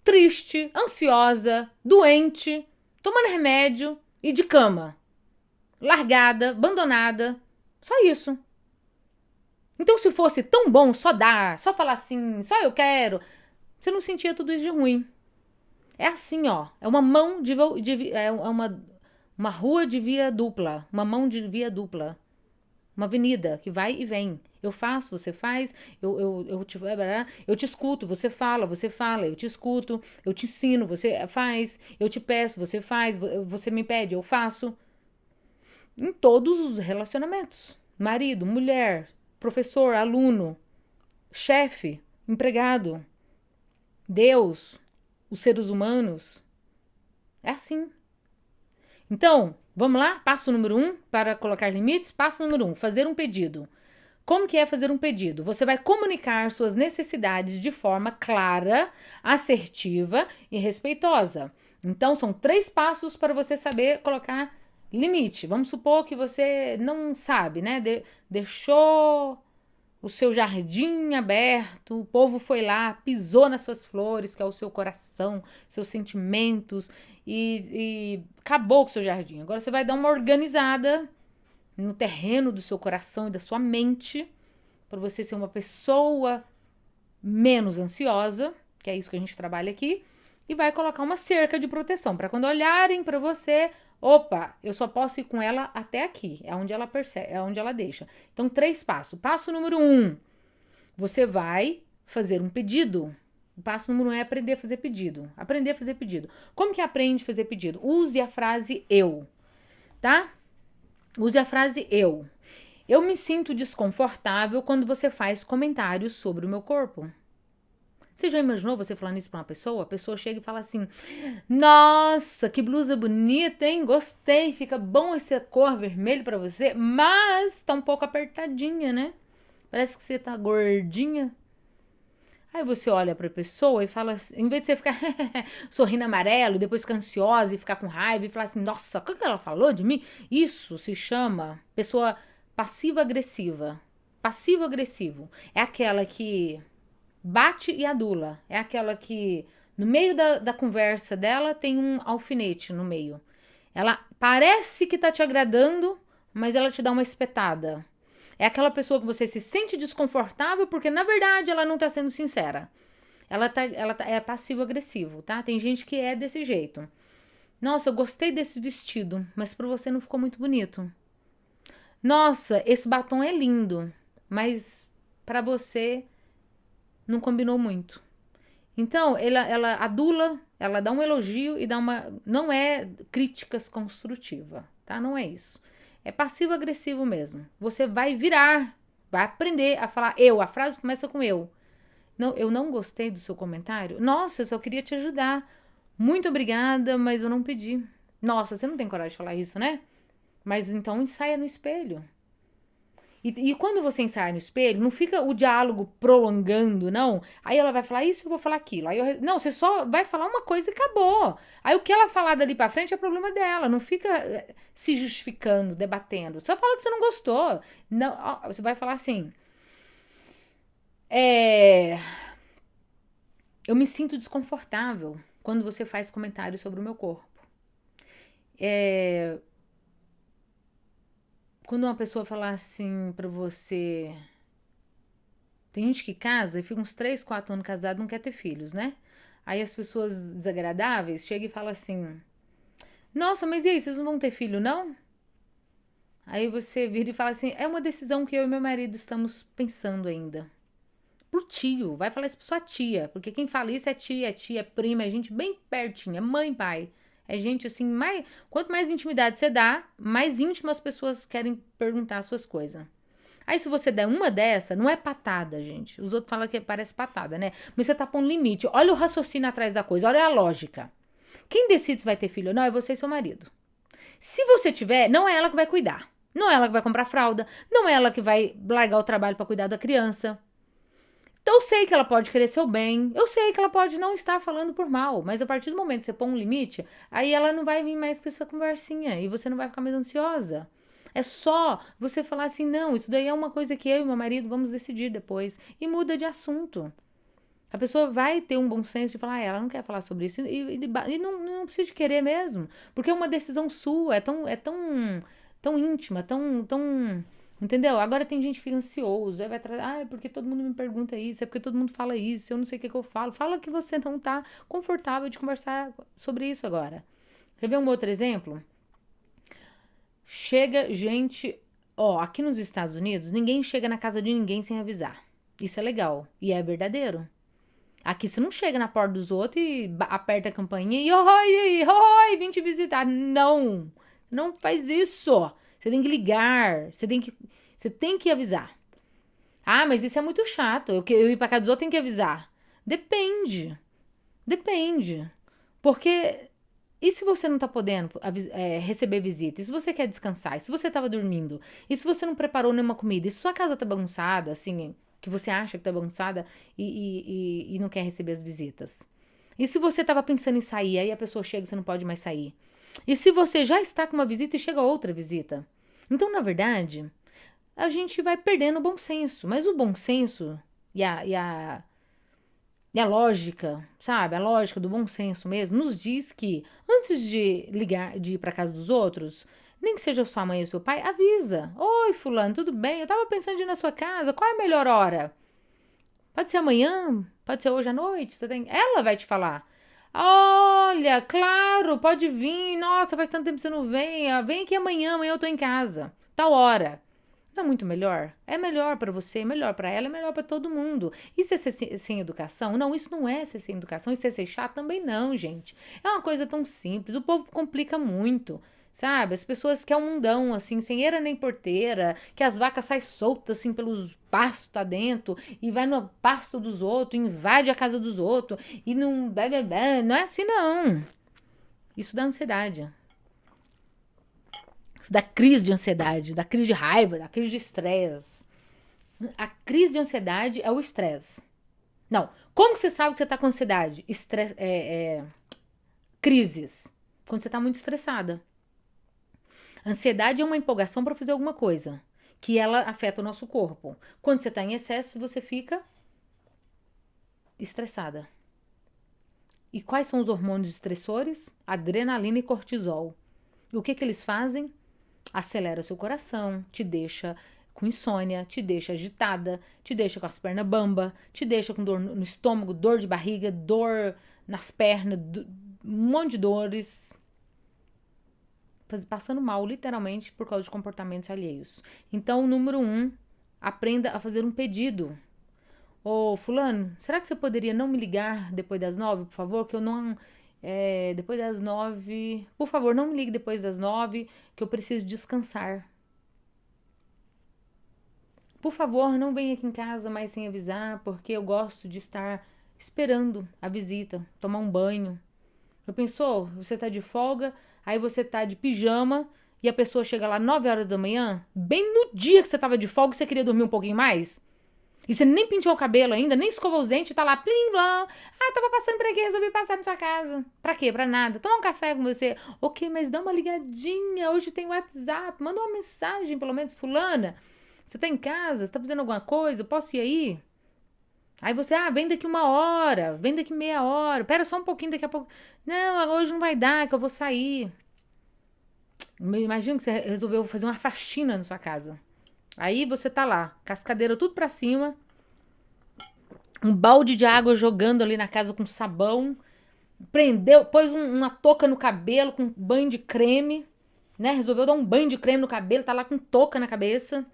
triste, ansiosa, doente, tomando remédio e de cama. Largada, abandonada. Só isso. Então, se fosse tão bom só dar, só falar assim, só eu quero, você não sentia tudo isso de ruim. É assim, ó. É uma mão é uma rua de via dupla. Uma mão de via dupla. Uma avenida que vai e vem. Eu faço, você faz, eu te escuto, você fala, eu te escuto, eu te ensino, você faz, eu te peço, você faz, você me pede, eu faço. Em todos os relacionamentos. Marido, mulher, professor, aluno, chefe, empregado, Deus, os seres humanos. É assim. Então, vamos lá? Passo número 1 para colocar limites. Passo número 1, fazer um pedido. Como que é fazer um pedido? Você vai comunicar suas necessidades de forma clara, assertiva e respeitosa. Então, são 3 passos para você saber colocar limite. Vamos supor que você não sabe, né? Deixou o seu jardim aberto, o povo foi lá, pisou nas suas flores, que é o seu coração, seus sentimentos, e acabou com o seu jardim. Agora você vai dar uma organizada no terreno do seu coração e da sua mente, para você ser uma pessoa menos ansiosa, que é isso que a gente trabalha aqui, e vai colocar uma cerca de proteção, para quando olharem para você, opa, eu só posso ir com ela até aqui, é onde ela percebe, é onde ela deixa. Então, 3 passos. Passo número 1, você vai fazer um pedido. O passo número 1 é aprender a fazer pedido. Aprender a fazer pedido. Como que aprende a fazer pedido? Use a frase eu, tá? Use a frase eu. Eu me sinto desconfortável quando você faz comentários sobre o meu corpo. Você já imaginou você falando isso pra uma pessoa? A pessoa chega e fala assim: nossa, que blusa bonita, hein? Gostei, fica bom essa cor vermelho pra você, mas tá um pouco apertadinha, né? Parece que você tá gordinha. Aí você olha pra pessoa e fala assim, em vez de você ficar sorrindo amarelo, depois ficar ansiosa e ficar com raiva e falar assim, nossa, o que ela falou de mim? Isso se chama pessoa passiva-agressiva. Passivo-agressivo é aquela que bate e adula. É aquela que, no meio da conversa dela, tem um alfinete no meio. Ela parece que tá te agradando, mas ela te dá uma espetada. É aquela pessoa que você se sente desconfortável porque, na verdade, ela não tá sendo sincera. É passivo-agressivo, tá? Tem gente que é desse jeito. Nossa, eu gostei desse vestido, mas pra você não ficou muito bonito. Nossa, esse batom é lindo, mas pra você não combinou muito. Então, ela adula, ela dá um elogio e dá uma... Não é críticas construtiva, tá? Não é isso. É passivo-agressivo mesmo. Você vai virar, vai aprender a falar eu. A frase começa com eu. Não, eu não gostei do seu comentário. Nossa, eu só queria te ajudar. Muito obrigada, mas eu não pedi. Nossa, você não tem coragem de falar isso, né? Mas então ensaia no espelho. E quando você ensaia no espelho, não fica o diálogo prolongando, não. Aí ela vai falar isso, eu vou falar aquilo. Não, você só vai falar uma coisa e acabou. Aí o que ela falar dali pra frente é problema dela. Não fica se justificando, debatendo. Só fala que você não gostou. Não, ó, você vai falar assim. Eu me sinto desconfortável quando você faz comentários sobre o meu corpo. Quando uma pessoa falar assim pra você... Tem gente que casa e fica uns 3, 4 anos casado e não quer ter filhos, né? Aí as pessoas desagradáveis chegam e falam assim... Nossa, mas e aí, vocês não vão ter filho, não? Aí você vira e fala assim... É uma decisão que eu e meu marido estamos pensando ainda. Pro tio, vai falar isso pra sua tia. Porque quem fala isso é tia, é prima, é gente bem pertinha, mãe, pai... É gente assim, quanto mais intimidade você dá, mais íntimas as pessoas querem perguntar as suas coisas. Aí se você der uma dessa, não é patada, gente. Os outros falam que parece patada, né? Mas você tá pondo limite. Olha o raciocínio atrás da coisa, olha a lógica. Quem decide se vai ter filho ou não é você e seu marido. Se você tiver, não é ela que vai cuidar. Não é ela que vai comprar fralda. Não é ela que vai largar o trabalho para cuidar da criança. Então eu sei que ela pode querer seu bem, eu sei que ela pode não estar falando por mal, mas a partir do momento que você põe um limite, aí ela não vai vir mais com essa conversinha e você não vai ficar mais ansiosa. É só você falar assim, não, isso daí é uma coisa que eu e meu marido vamos decidir depois e muda de assunto. A pessoa vai ter um bom senso de falar, ela não quer falar sobre isso e não precisa de querer mesmo, porque é uma decisão sua, é tão íntima, tão Entendeu? Agora tem gente que fica ansioso, aí vai atrás, é porque todo mundo me pergunta isso, é porque todo mundo fala isso, eu não sei o que eu falo. Fala que você não tá confortável de conversar sobre isso agora. Quer ver um outro exemplo? Chega gente, ó, aqui nos Estados Unidos, ninguém chega na casa de ninguém sem avisar. Isso é legal e é verdadeiro. Aqui você não chega na porta dos outros e aperta a campainha e oi, vim te visitar. Não, não faz isso. Você tem que ligar, você tem que avisar. Ah, mas isso é muito chato. Eu ir pra casa dos outros tem que avisar. Depende, depende. Porque e se você não tá podendo receber visita? E se você quer descansar? E se você tava dormindo? E se você não preparou nenhuma comida? E se sua casa tá bagunçada, assim, que você acha que tá bagunçada e não quer receber as visitas? E se você tava pensando em sair, aí a pessoa chega e você não pode mais sair? E se você já está com uma visita e chega outra visita? Então, na verdade, a gente vai perdendo o bom senso. Mas o bom senso e a lógica, sabe? A lógica do bom senso mesmo, nos diz que antes de ligar, de ir pra casa dos outros, nem que seja sua mãe ou seu pai, avisa. Oi, fulano, tudo bem? Eu tava pensando em ir na sua casa, qual é a melhor hora? Pode ser amanhã, pode ser hoje à noite, ela vai te falar. Olha, claro, pode vir. Nossa, faz tanto tempo que você não vem. Vem aqui amanhã eu tô em casa. Tal hora. Não é muito melhor? É melhor pra você, é melhor pra ela, é melhor pra todo mundo. Isso é ser sem educação? Não, isso não é ser sem educação. Isso é ser chato também não, gente. É uma coisa tão simples. O povo complica muito, sabe? As pessoas querem um mundão, assim, sem eira nem porteira, que as vacas saem soltas, assim, pelos pastos tá dentro, e vai no pasto dos outros, invade a casa dos outros, e não... Não é assim, não. Isso dá ansiedade. Isso dá crise de ansiedade, dá crise de raiva, dá crise de estresse. A crise de ansiedade é o estresse. Não. Como que você sabe que você tá com ansiedade? Crises. Quando você tá muito estressada. Ansiedade é uma empolgação para fazer alguma coisa. Que ela afeta o nosso corpo. Quando você tá em excesso, você fica estressada. E quais são os hormônios estressores? Adrenalina e cortisol. E o que que eles fazem? Acelera seu coração, te deixa com insônia, te deixa agitada, te deixa com as pernas bamba, te deixa com dor no estômago, dor de barriga, dor nas pernas, um monte de dores, passando mal, literalmente, por causa de comportamentos alheios. Então, número 1, aprenda a fazer um pedido. Ô, fulano, será que você poderia não me ligar depois das 9, por favor? Que eu não... depois das 9... Por favor, não me ligue depois das 9, que eu preciso descansar. Por favor, não venha aqui em casa mais sem avisar, porque eu gosto de estar esperando a visita, tomar um banho. Já pensou? Você tá de folga, aí você tá de pijama e a pessoa chega lá 9 horas da manhã, bem no dia que você tava de folga e você queria dormir um pouquinho mais? E você nem penteou o cabelo ainda, nem escovou os dentes, tá lá, plim, blá. Ah, tava passando por aqui, resolvi passar na sua casa. Pra quê? Pra nada. Tomar um café com você. Ok, mas dá uma ligadinha. Hoje tem WhatsApp. Manda uma mensagem, pelo menos, fulana. Você tá em casa? Você tá fazendo alguma coisa? Eu posso ir aí? Aí você, vem daqui 1 hora, vem daqui meia hora. Pera só um pouquinho, daqui a pouco. Não, hoje não vai dar, que eu vou sair. Imagina que você resolveu fazer uma faxina na sua casa. Aí você tá lá, cascadeira tudo pra cima, um balde de água jogando ali na casa com sabão, prendeu, pôs uma touca no cabelo com banho de creme, né? Resolveu dar um banho de creme no cabelo, tá lá com touca na cabeça.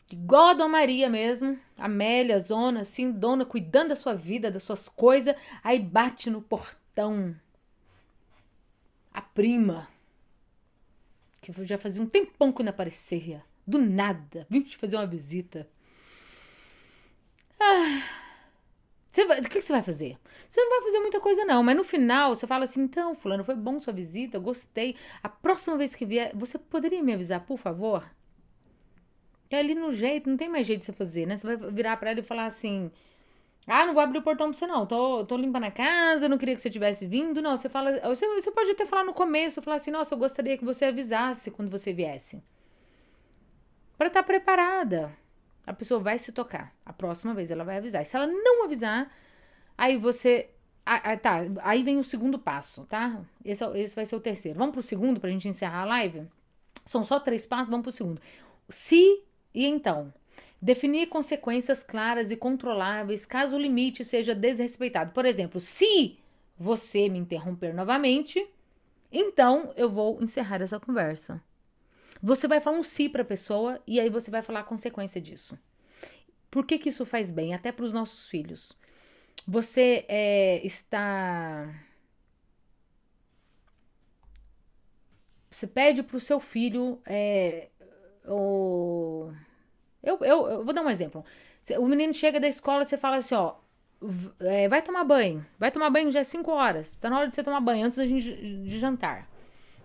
Igual a Dona Maria mesmo, Amélia, zona, assim, dona, cuidando da sua vida, das suas coisas, aí bate no portão. A prima, que já fazia um tempão que não aparecia. Do nada, vim te fazer uma visita. O que você vai fazer? Você não vai fazer muita coisa, não. Mas no final, você fala assim, então, fulano, foi bom sua visita, eu gostei. A próxima vez que vier, você poderia me avisar, por favor? Que ali no jeito, não tem mais jeito de você fazer, né? Você vai virar pra ela e falar assim, não vou abrir o portão pra você, não. Tô limpando a casa, não queria que você tivesse vindo. Não, você fala, você pode até falar no começo, falar assim, nossa, eu gostaria que você avisasse quando você viesse. Pra estar preparada. A pessoa vai se tocar. A próxima vez ela vai avisar. E se ela não avisar, aí você... tá, aí vem o segundo passo, tá? Esse vai ser o terceiro. Vamos pro segundo pra gente encerrar a live? São só 3 passos, vamos pro segundo. Se E então, definir consequências claras e controláveis caso o limite seja desrespeitado. Por exemplo, se você me interromper novamente, então eu vou encerrar essa conversa. Você vai falar um sim para a pessoa e aí você vai falar a consequência disso. Por que isso faz bem? Até para os nossos filhos. Você está. Você pede para o seu filho. Eu vou dar um exemplo. O menino chega da escola e você fala assim: ó, vai tomar banho. Vai tomar banho já é 5 horas. Tá na hora de você tomar banho, antes da gente de jantar.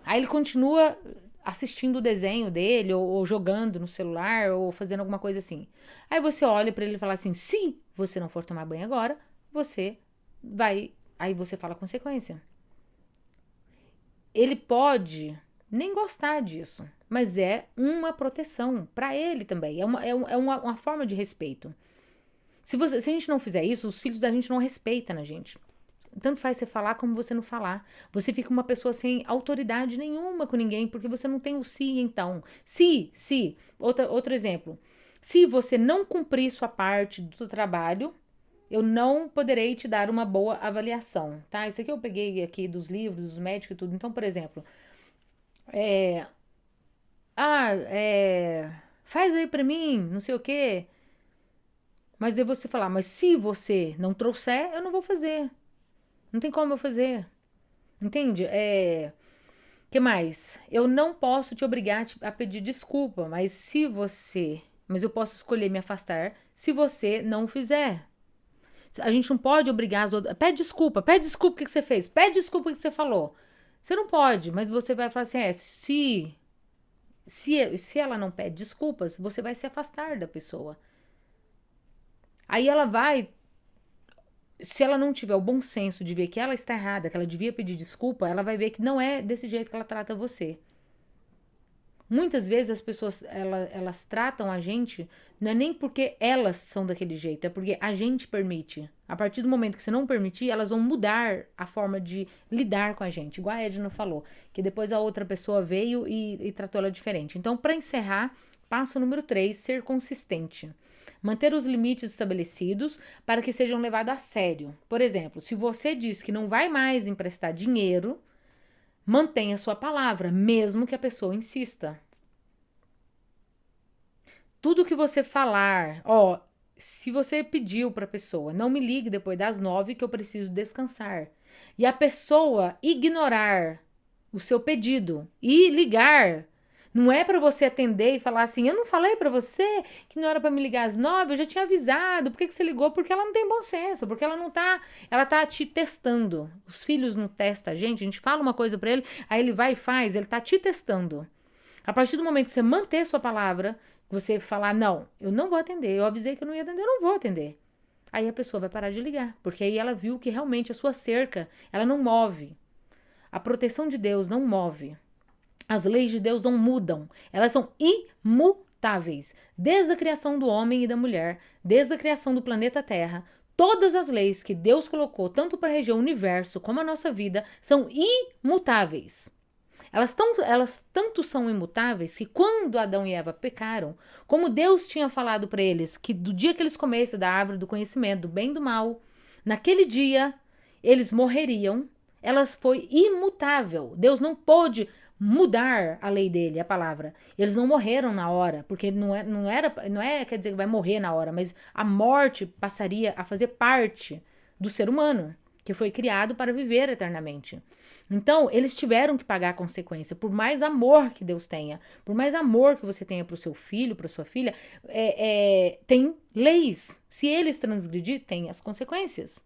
Aí ele continua assistindo o desenho dele, ou jogando no celular, ou fazendo alguma coisa assim. Aí você olha pra ele e fala assim: se você não for tomar banho agora, você vai. Aí você fala a consequência. Ele pode nem gostar disso, mas é uma proteção pra ele também. É uma forma de respeito. Se a gente não fizer isso, os filhos da gente não respeitam na gente. Tanto faz você falar como você não falar. Você fica uma pessoa sem autoridade nenhuma com ninguém, porque você não tem o se, então. Se. Outro exemplo. Se você não cumprir sua parte do trabalho, eu não poderei te dar uma boa avaliação, tá? Isso aqui eu peguei aqui dos livros, dos médicos e tudo. Então, por exemplo, é, faz aí pra mim, não sei o quê. Mas aí você falar, mas se você não trouxer, eu não vou fazer. Não tem como eu fazer. Entende? Que mais? Eu não posso te obrigar a pedir desculpa, mas se você. Mas eu posso escolher me afastar se você não o fizer. A gente não pode obrigar as outras. Pede desculpa o que você fez, pede desculpa o que você falou. Você não pode, mas você vai falar assim: se ela não pede desculpas, você vai se afastar da pessoa. Aí ela vai. Se ela não tiver o bom senso de ver que ela está errada, que ela devia pedir desculpa, ela vai ver que não é desse jeito que ela trata você. Muitas vezes as pessoas elas tratam a gente não é nem porque elas são daquele jeito, é porque a gente permite. A partir do momento que você não permitir, elas vão mudar a forma de lidar com a gente. Igual a Edna falou, que depois a outra pessoa veio e tratou ela diferente. Então, para encerrar, passo número 3, ser consistente. Manter os limites estabelecidos para que sejam levados a sério. Por exemplo, se você diz que não vai mais emprestar dinheiro, mantenha sua palavra, mesmo que a pessoa insista. Tudo que você falar, se você pediu para a pessoa, não me ligue depois das 9 que eu preciso descansar. E a pessoa ignorar o seu pedido e ligar, não é para você atender e falar assim: eu não falei para você que não era para me ligar às 9, eu já tinha avisado. Por que você ligou? Porque ela não tem bom senso, porque ela tá te testando. Os filhos não testam a gente fala uma coisa para ele, aí ele vai e faz, ele tá te testando. A partir do momento que você manter sua palavra, você falar: não, eu não vou atender, eu avisei que eu não ia atender, eu não vou atender. Aí a pessoa vai parar de ligar, porque aí ela viu que realmente a sua cerca, ela não move. A proteção de Deus não move. As leis de Deus não mudam, elas são imutáveis. Desde a criação do homem e da mulher, desde a criação do planeta Terra, todas as leis que Deus colocou, tanto para a região universo como a nossa vida, são imutáveis. Elas tanto são imutáveis que quando Adão e Eva pecaram, como Deus tinha falado para eles que do dia que eles comessem da árvore do conhecimento do bem e do mal, naquele dia eles morreriam, elas foi imutável. Deus não pôde mudar a lei dele, a palavra. Eles não morreram na hora, porque não é quer dizer que vai morrer na hora, mas a morte passaria a fazer parte do ser humano, que foi criado para viver eternamente. Então, eles tiveram que pagar a consequência. Por mais amor que Deus tenha, por mais amor que você tenha para o seu filho, para sua filha, tem leis. Se eles transgredir, tem as consequências.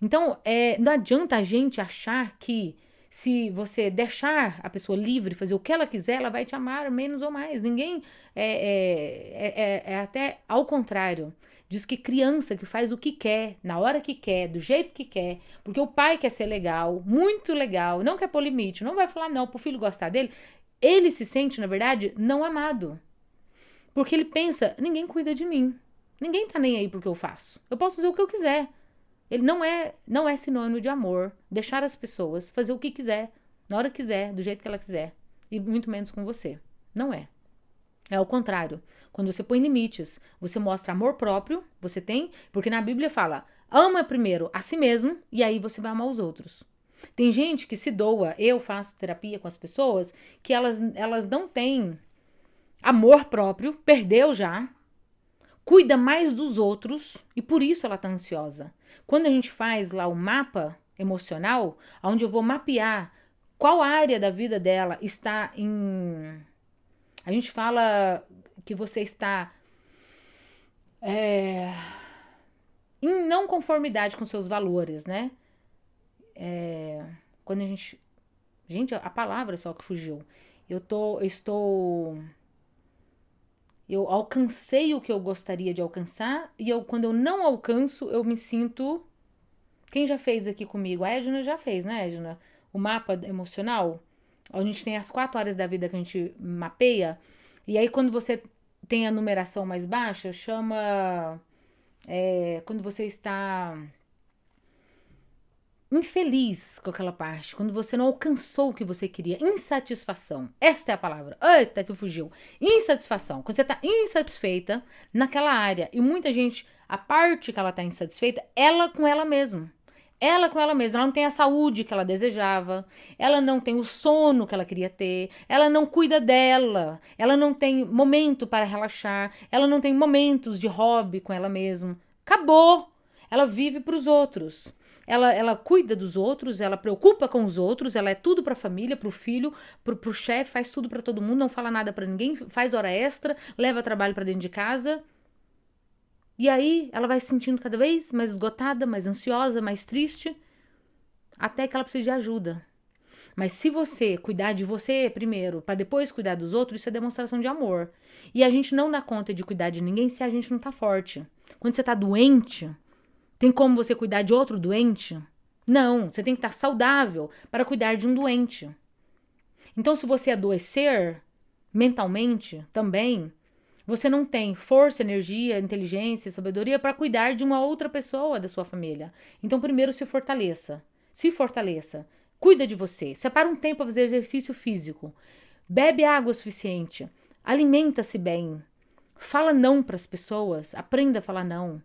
Então, não adianta a gente achar que se você deixar a pessoa livre, fazer o que ela quiser, ela vai te amar menos ou mais. Ninguém é até ao contrário. Diz que criança que faz o que quer, na hora que quer, do jeito que quer, porque o pai quer ser legal, muito legal, não quer pôr limite, não vai falar não pro filho gostar dele, ele se sente, na verdade, não amado. Porque ele pensa: ninguém cuida de mim. Ninguém tá nem aí porque eu faço. Eu posso fazer o que eu quiser. Ele não é sinônimo de amor. Deixar as pessoas fazer o que quiser, na hora que quiser, do jeito que ela quiser. E muito menos com você. Não é. É o contrário. Quando você põe limites, você mostra amor próprio, você tem, porque na Bíblia fala, ama primeiro a si mesmo e aí você vai amar os outros. Tem gente que se doa, eu faço terapia com as pessoas, que elas não têm amor próprio, perdeu já, cuida mais dos outros e por isso ela tá ansiosa. Quando a gente faz lá o mapa emocional, onde eu vou mapear qual área da vida dela está em. A gente fala que você está em não conformidade com seus valores, né? Quando a gente. Gente, a palavra só que fugiu. Eu alcancei o que eu gostaria de alcançar e quando eu não alcanço, eu me sinto. Quem já fez aqui comigo? A Edna já fez, né, Edna? O mapa emocional. A gente tem as 4 áreas da vida que a gente mapeia. E aí, quando você tem a numeração mais baixa, chama. Quando você está infeliz com aquela parte, quando você não alcançou o que você queria, insatisfação. Esta é a palavra. Eita, que fugiu. Insatisfação. Quando você está insatisfeita naquela área. E muita gente, a parte que ela está insatisfeita, ela com ela mesma. Ela com ela mesma, ela não tem a saúde que ela desejava, ela não tem o sono que ela queria ter, ela não cuida dela, ela não tem momento para relaxar, ela não tem momentos de hobby com ela mesma. Acabou! Ela vive para os outros. Ela cuida dos outros, ela preocupa com os outros, ela é tudo para a família, para o filho, para o chefe, faz tudo para todo mundo, não fala nada para ninguém, faz hora extra, leva trabalho para dentro de casa. E aí ela vai se sentindo cada vez mais esgotada, mais ansiosa, mais triste, até que ela precisa de ajuda. Mas se você cuidar de você primeiro, para depois cuidar dos outros, isso é demonstração de amor. E a gente não dá conta de cuidar de ninguém se a gente não tá forte. Quando você tá doente, tem como você cuidar de outro doente? Não, você tem que estar saudável para cuidar de um doente. Então, se você adoecer mentalmente também, você não tem força, energia, inteligência, sabedoria para cuidar de uma outra pessoa da sua família. Então, primeiro se fortaleça. Se fortaleça. Cuida de você. Separa um tempo para fazer exercício físico. Bebe água o suficiente. Alimenta-se bem. Fala não para as pessoas. Aprenda a falar não.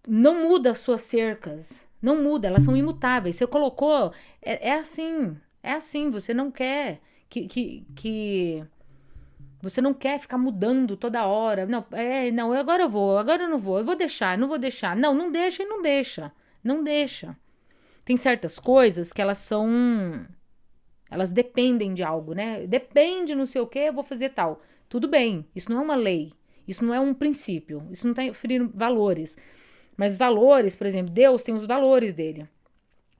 Não muda as suas cercas. Não muda, elas são imutáveis. Você colocou. É assim. É assim. Você não quer que você não quer ficar mudando toda hora. Não, não, agora eu vou, agora eu não vou, eu vou deixar, não vou deixar. Não, não deixa e não deixa. Não deixa. Tem certas coisas que elas são. Elas dependem de algo, né? Depende não sei o que, eu vou fazer tal. Tudo bem, isso não é uma lei. Isso não é um princípio. Isso não está ferindo valores. Mas valores, por exemplo, Deus tem os valores dele.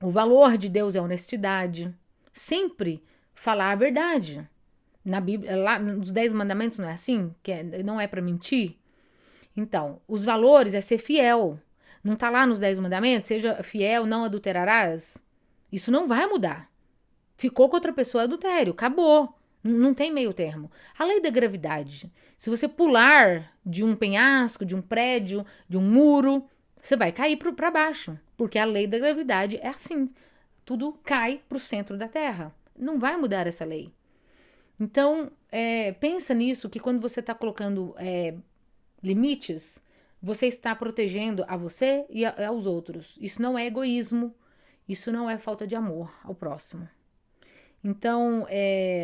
O valor de Deus é honestidade. Sempre falar a verdade. Na Bíblia, lá nos 10 mandamentos não é assim? Não é para mentir? Então, os valores é ser fiel. Não tá lá nos 10 mandamentos? Seja fiel, não adulterarás? Isso não vai mudar. Ficou com outra pessoa, é adultério. Acabou. Não tem meio termo. A lei da gravidade. Se você pular de um penhasco, de um prédio, de um muro, você vai cair para baixo. Porque a lei da gravidade é assim. Tudo cai para o centro da Terra. Não vai mudar essa lei. Então, pensa nisso, que quando você está colocando limites, você está protegendo a você e aos outros. Isso não é egoísmo, isso não é falta de amor ao próximo. Então,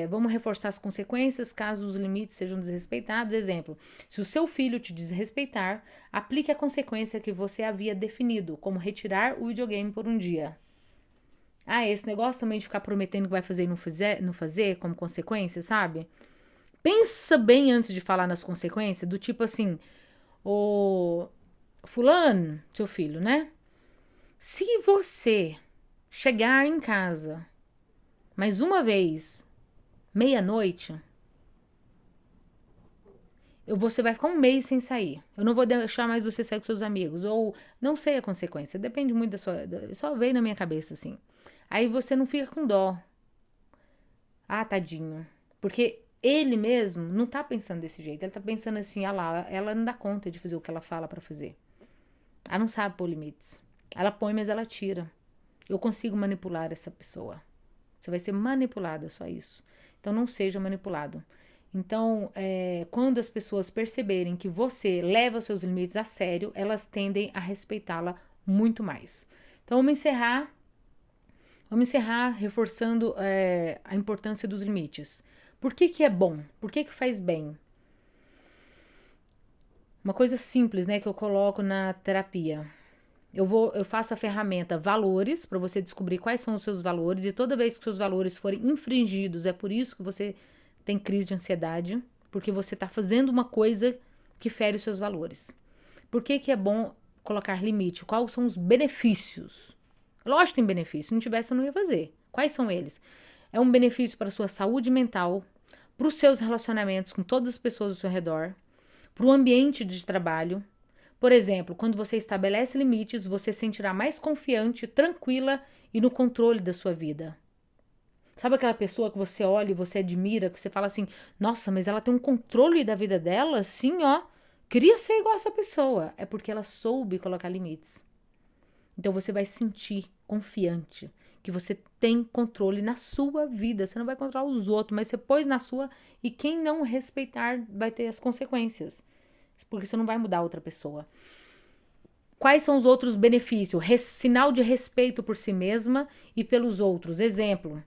vamos reforçar as consequências caso os limites sejam desrespeitados. Exemplo, se o seu filho te desrespeitar, aplique a consequência que você havia definido, como retirar o videogame por um dia. Esse negócio também de ficar prometendo que vai fazer e não fazer como consequência, sabe? Pensa bem antes de falar nas consequências, do tipo assim, o fulano, seu filho, né? Se você chegar em casa mais uma vez, meia-noite, você vai ficar um mês sem sair. Eu não vou deixar mais você sair com seus amigos. Ou não sei a consequência. Depende muito da sua. Só veio na minha cabeça assim. Aí você não fica com dó. Tadinho. Porque ele mesmo não tá pensando desse jeito. Ele tá pensando assim, lá, ela não dá conta de fazer o que ela fala pra fazer. Ela não sabe pôr limites. Ela põe, mas ela tira. Eu consigo manipular essa pessoa. Você vai ser manipulada, só isso. Então não seja manipulado. Então, quando as pessoas perceberem que você leva os seus limites a sério, elas tendem a respeitá-la muito mais. Então, vamos encerrar reforçando a importância dos limites. Por que é bom? Por que faz bem? Uma coisa simples, né, que eu coloco na terapia. Eu faço a ferramenta valores para você descobrir quais são os seus valores, e toda vez que seus valores forem infringidos, é por isso que você tem crise de ansiedade, porque você está fazendo uma coisa que fere os seus valores. Por que é bom colocar limite? Quais são os benefícios? Lógico que tem benefício, se não tivesse eu não ia fazer. Quais são eles? É um benefício para a sua saúde mental, para os seus relacionamentos com todas as pessoas ao seu redor, para o ambiente de trabalho. Por exemplo, quando você estabelece limites, você se sentirá mais confiante, tranquila e no controle da sua vida. Sabe aquela pessoa que você olha e você admira, que você fala assim, nossa, mas ela tem um controle da vida dela? Sim, ó, queria ser igual a essa pessoa. É porque ela soube colocar limites. Então você vai sentir confiante, que você tem controle na sua vida. Você não vai controlar os outros, mas você pôs na sua, e quem não respeitar vai ter as consequências. Porque você não vai mudar outra pessoa. Quais são os outros benefícios? Sinal de respeito por si mesma e pelos outros. Exemplo,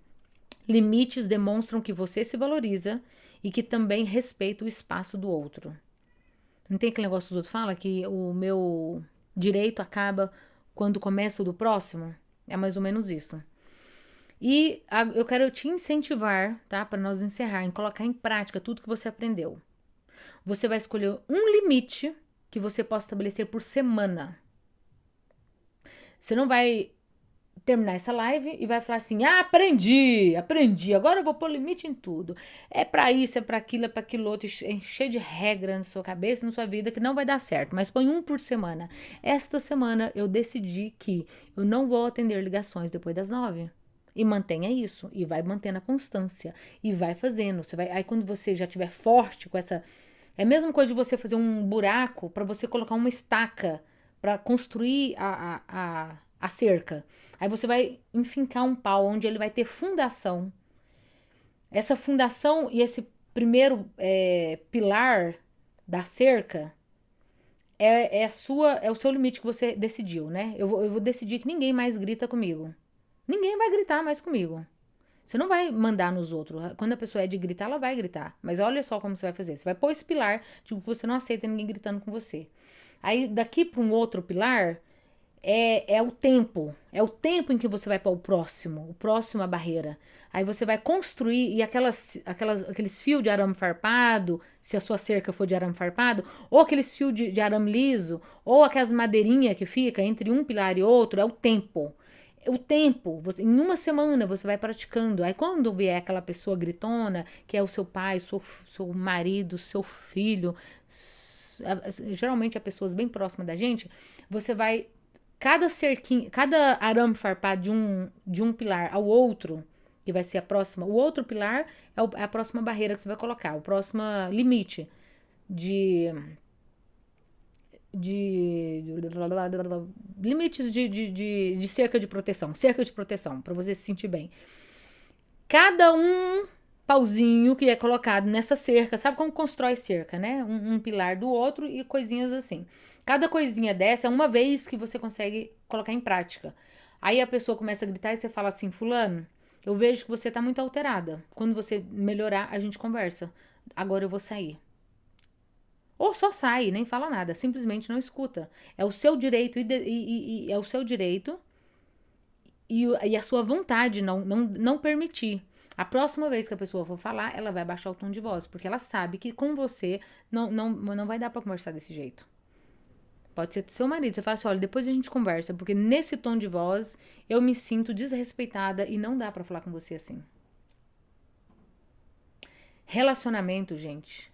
limites demonstram que você se valoriza e que também respeita o espaço do outro. Não tem aquele negócio que os outros falam que o meu direito acaba quando começa o do próximo? É mais ou menos isso. E eu quero te incentivar, tá? Para nós encerrar, em colocar em prática tudo que você aprendeu. Você vai escolher um limite que você possa estabelecer por semana. Você não vai terminar essa live e vai falar assim, aprendi, agora eu vou pôr limite em tudo. É pra isso, é pra aquilo outro, cheio de regra na sua cabeça, na sua vida, que não vai dar certo, mas põe um por semana. Esta semana eu decidi que eu não vou atender ligações depois das 9. E mantenha isso, e vai mantendo a constância, e vai fazendo. Aí quando você já estiver forte com essa... É a mesma coisa de você fazer um buraco para você colocar uma estaca para construir a cerca. Aí você vai enfincar um pau onde ele vai ter fundação. Essa fundação e esse primeiro pilar da cerca é o seu limite que você decidiu, né? Eu vou decidir que ninguém mais grita comigo. Ninguém vai gritar mais comigo. Você não vai mandar nos outros. Quando a pessoa é de gritar, ela vai gritar. Mas olha só como você vai fazer. Você vai pôr esse pilar de que você não aceita ninguém gritando com você. Aí daqui para um outro pilar é o tempo. É o tempo em que você vai para o próximo a barreira. Aí você vai construir, e aqueles fios de arame farpado, se a sua cerca for de arame farpado, ou aqueles fios de arame liso, ou aquelas madeirinhas que fica entre um pilar e outro, é o tempo. O tempo, em uma semana você vai praticando. Aí quando vier aquela pessoa gritona, que é o seu pai, seu marido, seu filho, geralmente é pessoas bem próximas da gente, você vai, cada cerquinho, cada arame farpado de um pilar ao outro, que vai ser a próxima, o outro pilar é a próxima barreira que você vai colocar, o próximo limite de limites de cerca de proteção, para você se sentir bem. Cada um pauzinho que é colocado nessa cerca, sabe como constrói cerca, né? Um pilar do outro e coisinhas assim. Cada coisinha dessa é uma vez que você consegue colocar em prática. Aí a pessoa começa a gritar e você fala assim, fulano, eu vejo que você tá muito alterada. Quando você melhorar, a gente conversa. Agora eu vou sair. Ou só sai, nem fala nada, simplesmente não escuta. É o seu direito e é o seu direito e a sua vontade não permitir. A próxima vez que a pessoa for falar, ela vai baixar o tom de voz, porque ela sabe que com você não vai dar pra conversar desse jeito. Pode ser seu marido, você fala assim, olha, depois a gente conversa, porque nesse tom de voz eu me sinto desrespeitada e não dá pra falar com você assim. Relacionamento, gente,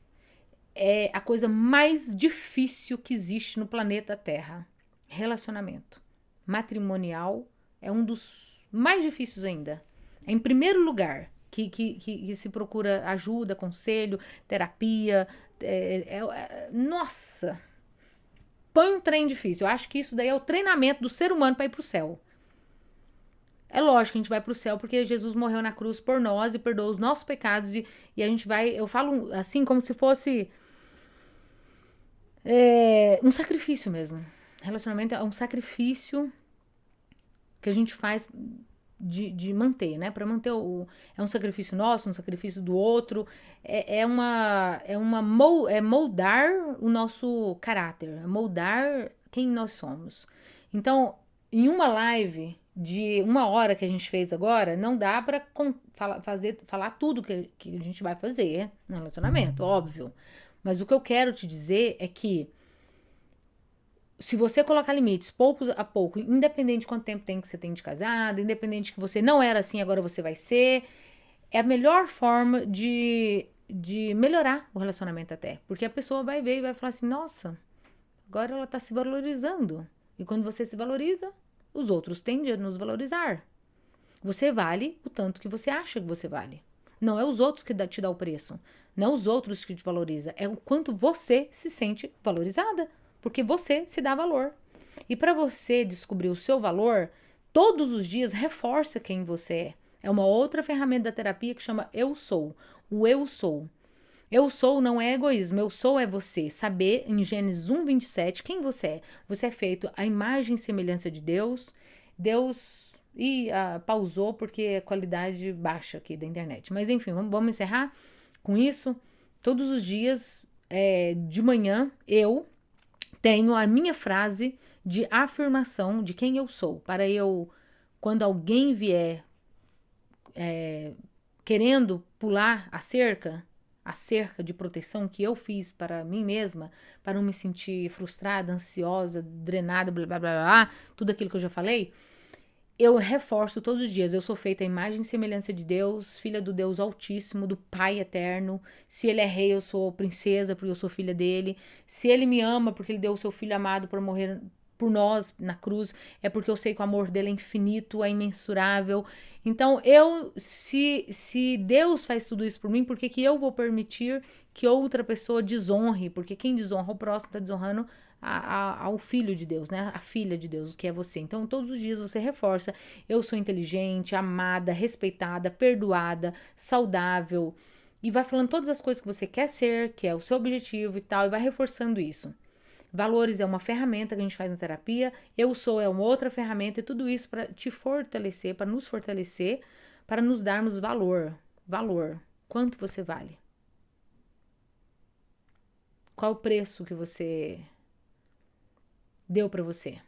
é a coisa mais difícil que existe no planeta Terra. Relacionamento. Matrimonial é um dos mais difíceis ainda. É em primeiro lugar que se procura ajuda, conselho, terapia. Nossa! Põe um trem difícil. Eu acho que isso daí é o treinamento do ser humano para ir pro céu. É lógico que a gente vai pro céu porque Jesus morreu na cruz por nós e perdoou os nossos pecados e a gente vai, eu falo assim como se fosse um sacrifício mesmo. Relacionamento é um sacrifício que a gente faz de manter, né? Para manter é um sacrifício nosso, um sacrifício do outro, é moldar o nosso caráter, é moldar quem nós somos. Então, em uma live de 1 hora que a gente fez agora, não dá para falar tudo que a gente vai fazer no relacionamento, óbvio. Mas o que eu quero te dizer é que se você colocar limites pouco a pouco, independente de quanto tempo tem que você tem de casado, independente que você não era assim, agora você vai ser, é a melhor forma de melhorar o relacionamento até. Porque a pessoa vai ver e vai falar assim, nossa, agora ela tá se valorizando. E quando você se valoriza, os outros tendem a nos valorizar. Você vale o tanto que você acha que você vale. Não é os outros que te dá o preço. Não é os outros que te valoriza. É o quanto você se sente valorizada. Porque você se dá valor. E para você descobrir o seu valor, todos os dias reforça quem você é. É uma outra ferramenta da terapia que chama Eu Sou. O Eu Sou. Eu sou não é egoísmo. Eu sou é você. Saber em Gênesis 1:27 quem você é. Você é feito à imagem e semelhança de Deus. Deus... pausou porque a qualidade baixa aqui da internet. Mas enfim, vamos encerrar com isso. Todos os dias, de manhã, eu tenho a minha frase de afirmação de quem eu sou. Para eu, quando alguém vier querendo pular a cerca de proteção que eu fiz para mim mesma, para não me sentir frustrada, ansiosa, drenada, blá, blá, blá, blá, tudo aquilo que eu já falei, eu reforço todos os dias. Eu sou feita à imagem e semelhança de Deus, filha do Deus Altíssimo, do Pai Eterno. Se Ele é rei, eu sou princesa, porque eu sou filha dele. Se Ele me ama, porque Ele deu o seu Filho amado para morrer por nós na cruz, é porque eu sei que o amor dele é infinito, é imensurável. Então, se Deus faz tudo isso por mim, por que eu vou permitir que outra pessoa desonre? Porque quem desonra o próximo está desonrando ao Filho de Deus, né? A filha de Deus, que é você. Então, todos os dias você reforça: eu sou inteligente, amada, respeitada, perdoada, saudável. E vai falando todas as coisas que você quer ser, que é o seu objetivo e tal, e vai reforçando isso. Valores é uma ferramenta que a gente faz na terapia. Eu sou é uma outra ferramenta, e tudo isso para te fortalecer, para nos fortalecer, para nos darmos valor. Valor. Quanto você vale? Qual o preço que você deu para você?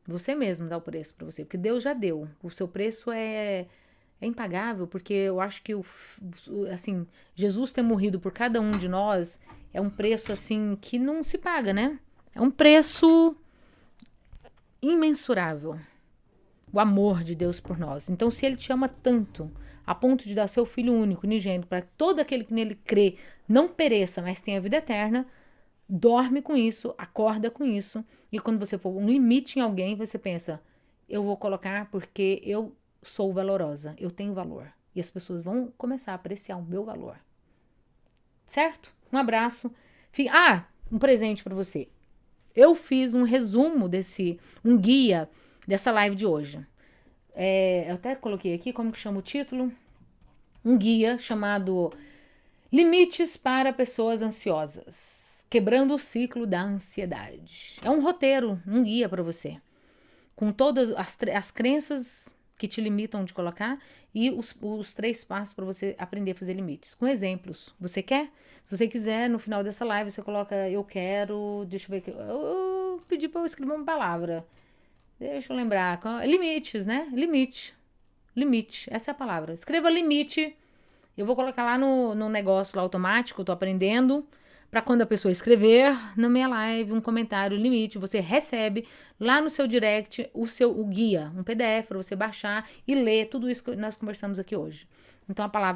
Você mesmo dá o preço para você, porque Deus já deu. O seu preço é impagável, porque eu acho que assim, Jesus ter morrido por cada um de nós é um preço assim que não se paga, né? É um preço imensurável. O amor de Deus por nós. Então, se Ele te ama tanto, a ponto de dar seu Filho único, unigênito, para todo aquele que nele crê não pereça, mas tenha vida eterna, dorme com isso, acorda com isso, e quando você for um limite em alguém, você pensa, eu vou colocar porque eu sou valorosa, eu tenho valor. E as pessoas vão começar a apreciar o meu valor. Certo? Um abraço. Um presente para você. Eu fiz um resumo um guia dessa live de hoje. Eu até coloquei aqui, como que chama o título? Um guia chamado Limites para Pessoas Ansiosas. Quebrando o ciclo da ansiedade. É um roteiro, um guia para você. Com todas as crenças que te limitam de colocar e os 3 passos para você aprender a fazer limites. Com exemplos. Você quer? Se você quiser, no final dessa live, você coloca eu quero, deixa eu ver aqui. Eu pedi para eu escrever uma palavra. Deixa eu lembrar. Limites, né? Limite. Limite. Essa é a palavra. Escreva limite. Eu vou colocar lá no negócio lá automático, eu tô aprendendo. Para quando a pessoa escrever na minha live um comentário limite, você recebe lá no seu direct o guia, um PDF para você baixar e ler tudo isso que nós conversamos aqui hoje. Então a palavra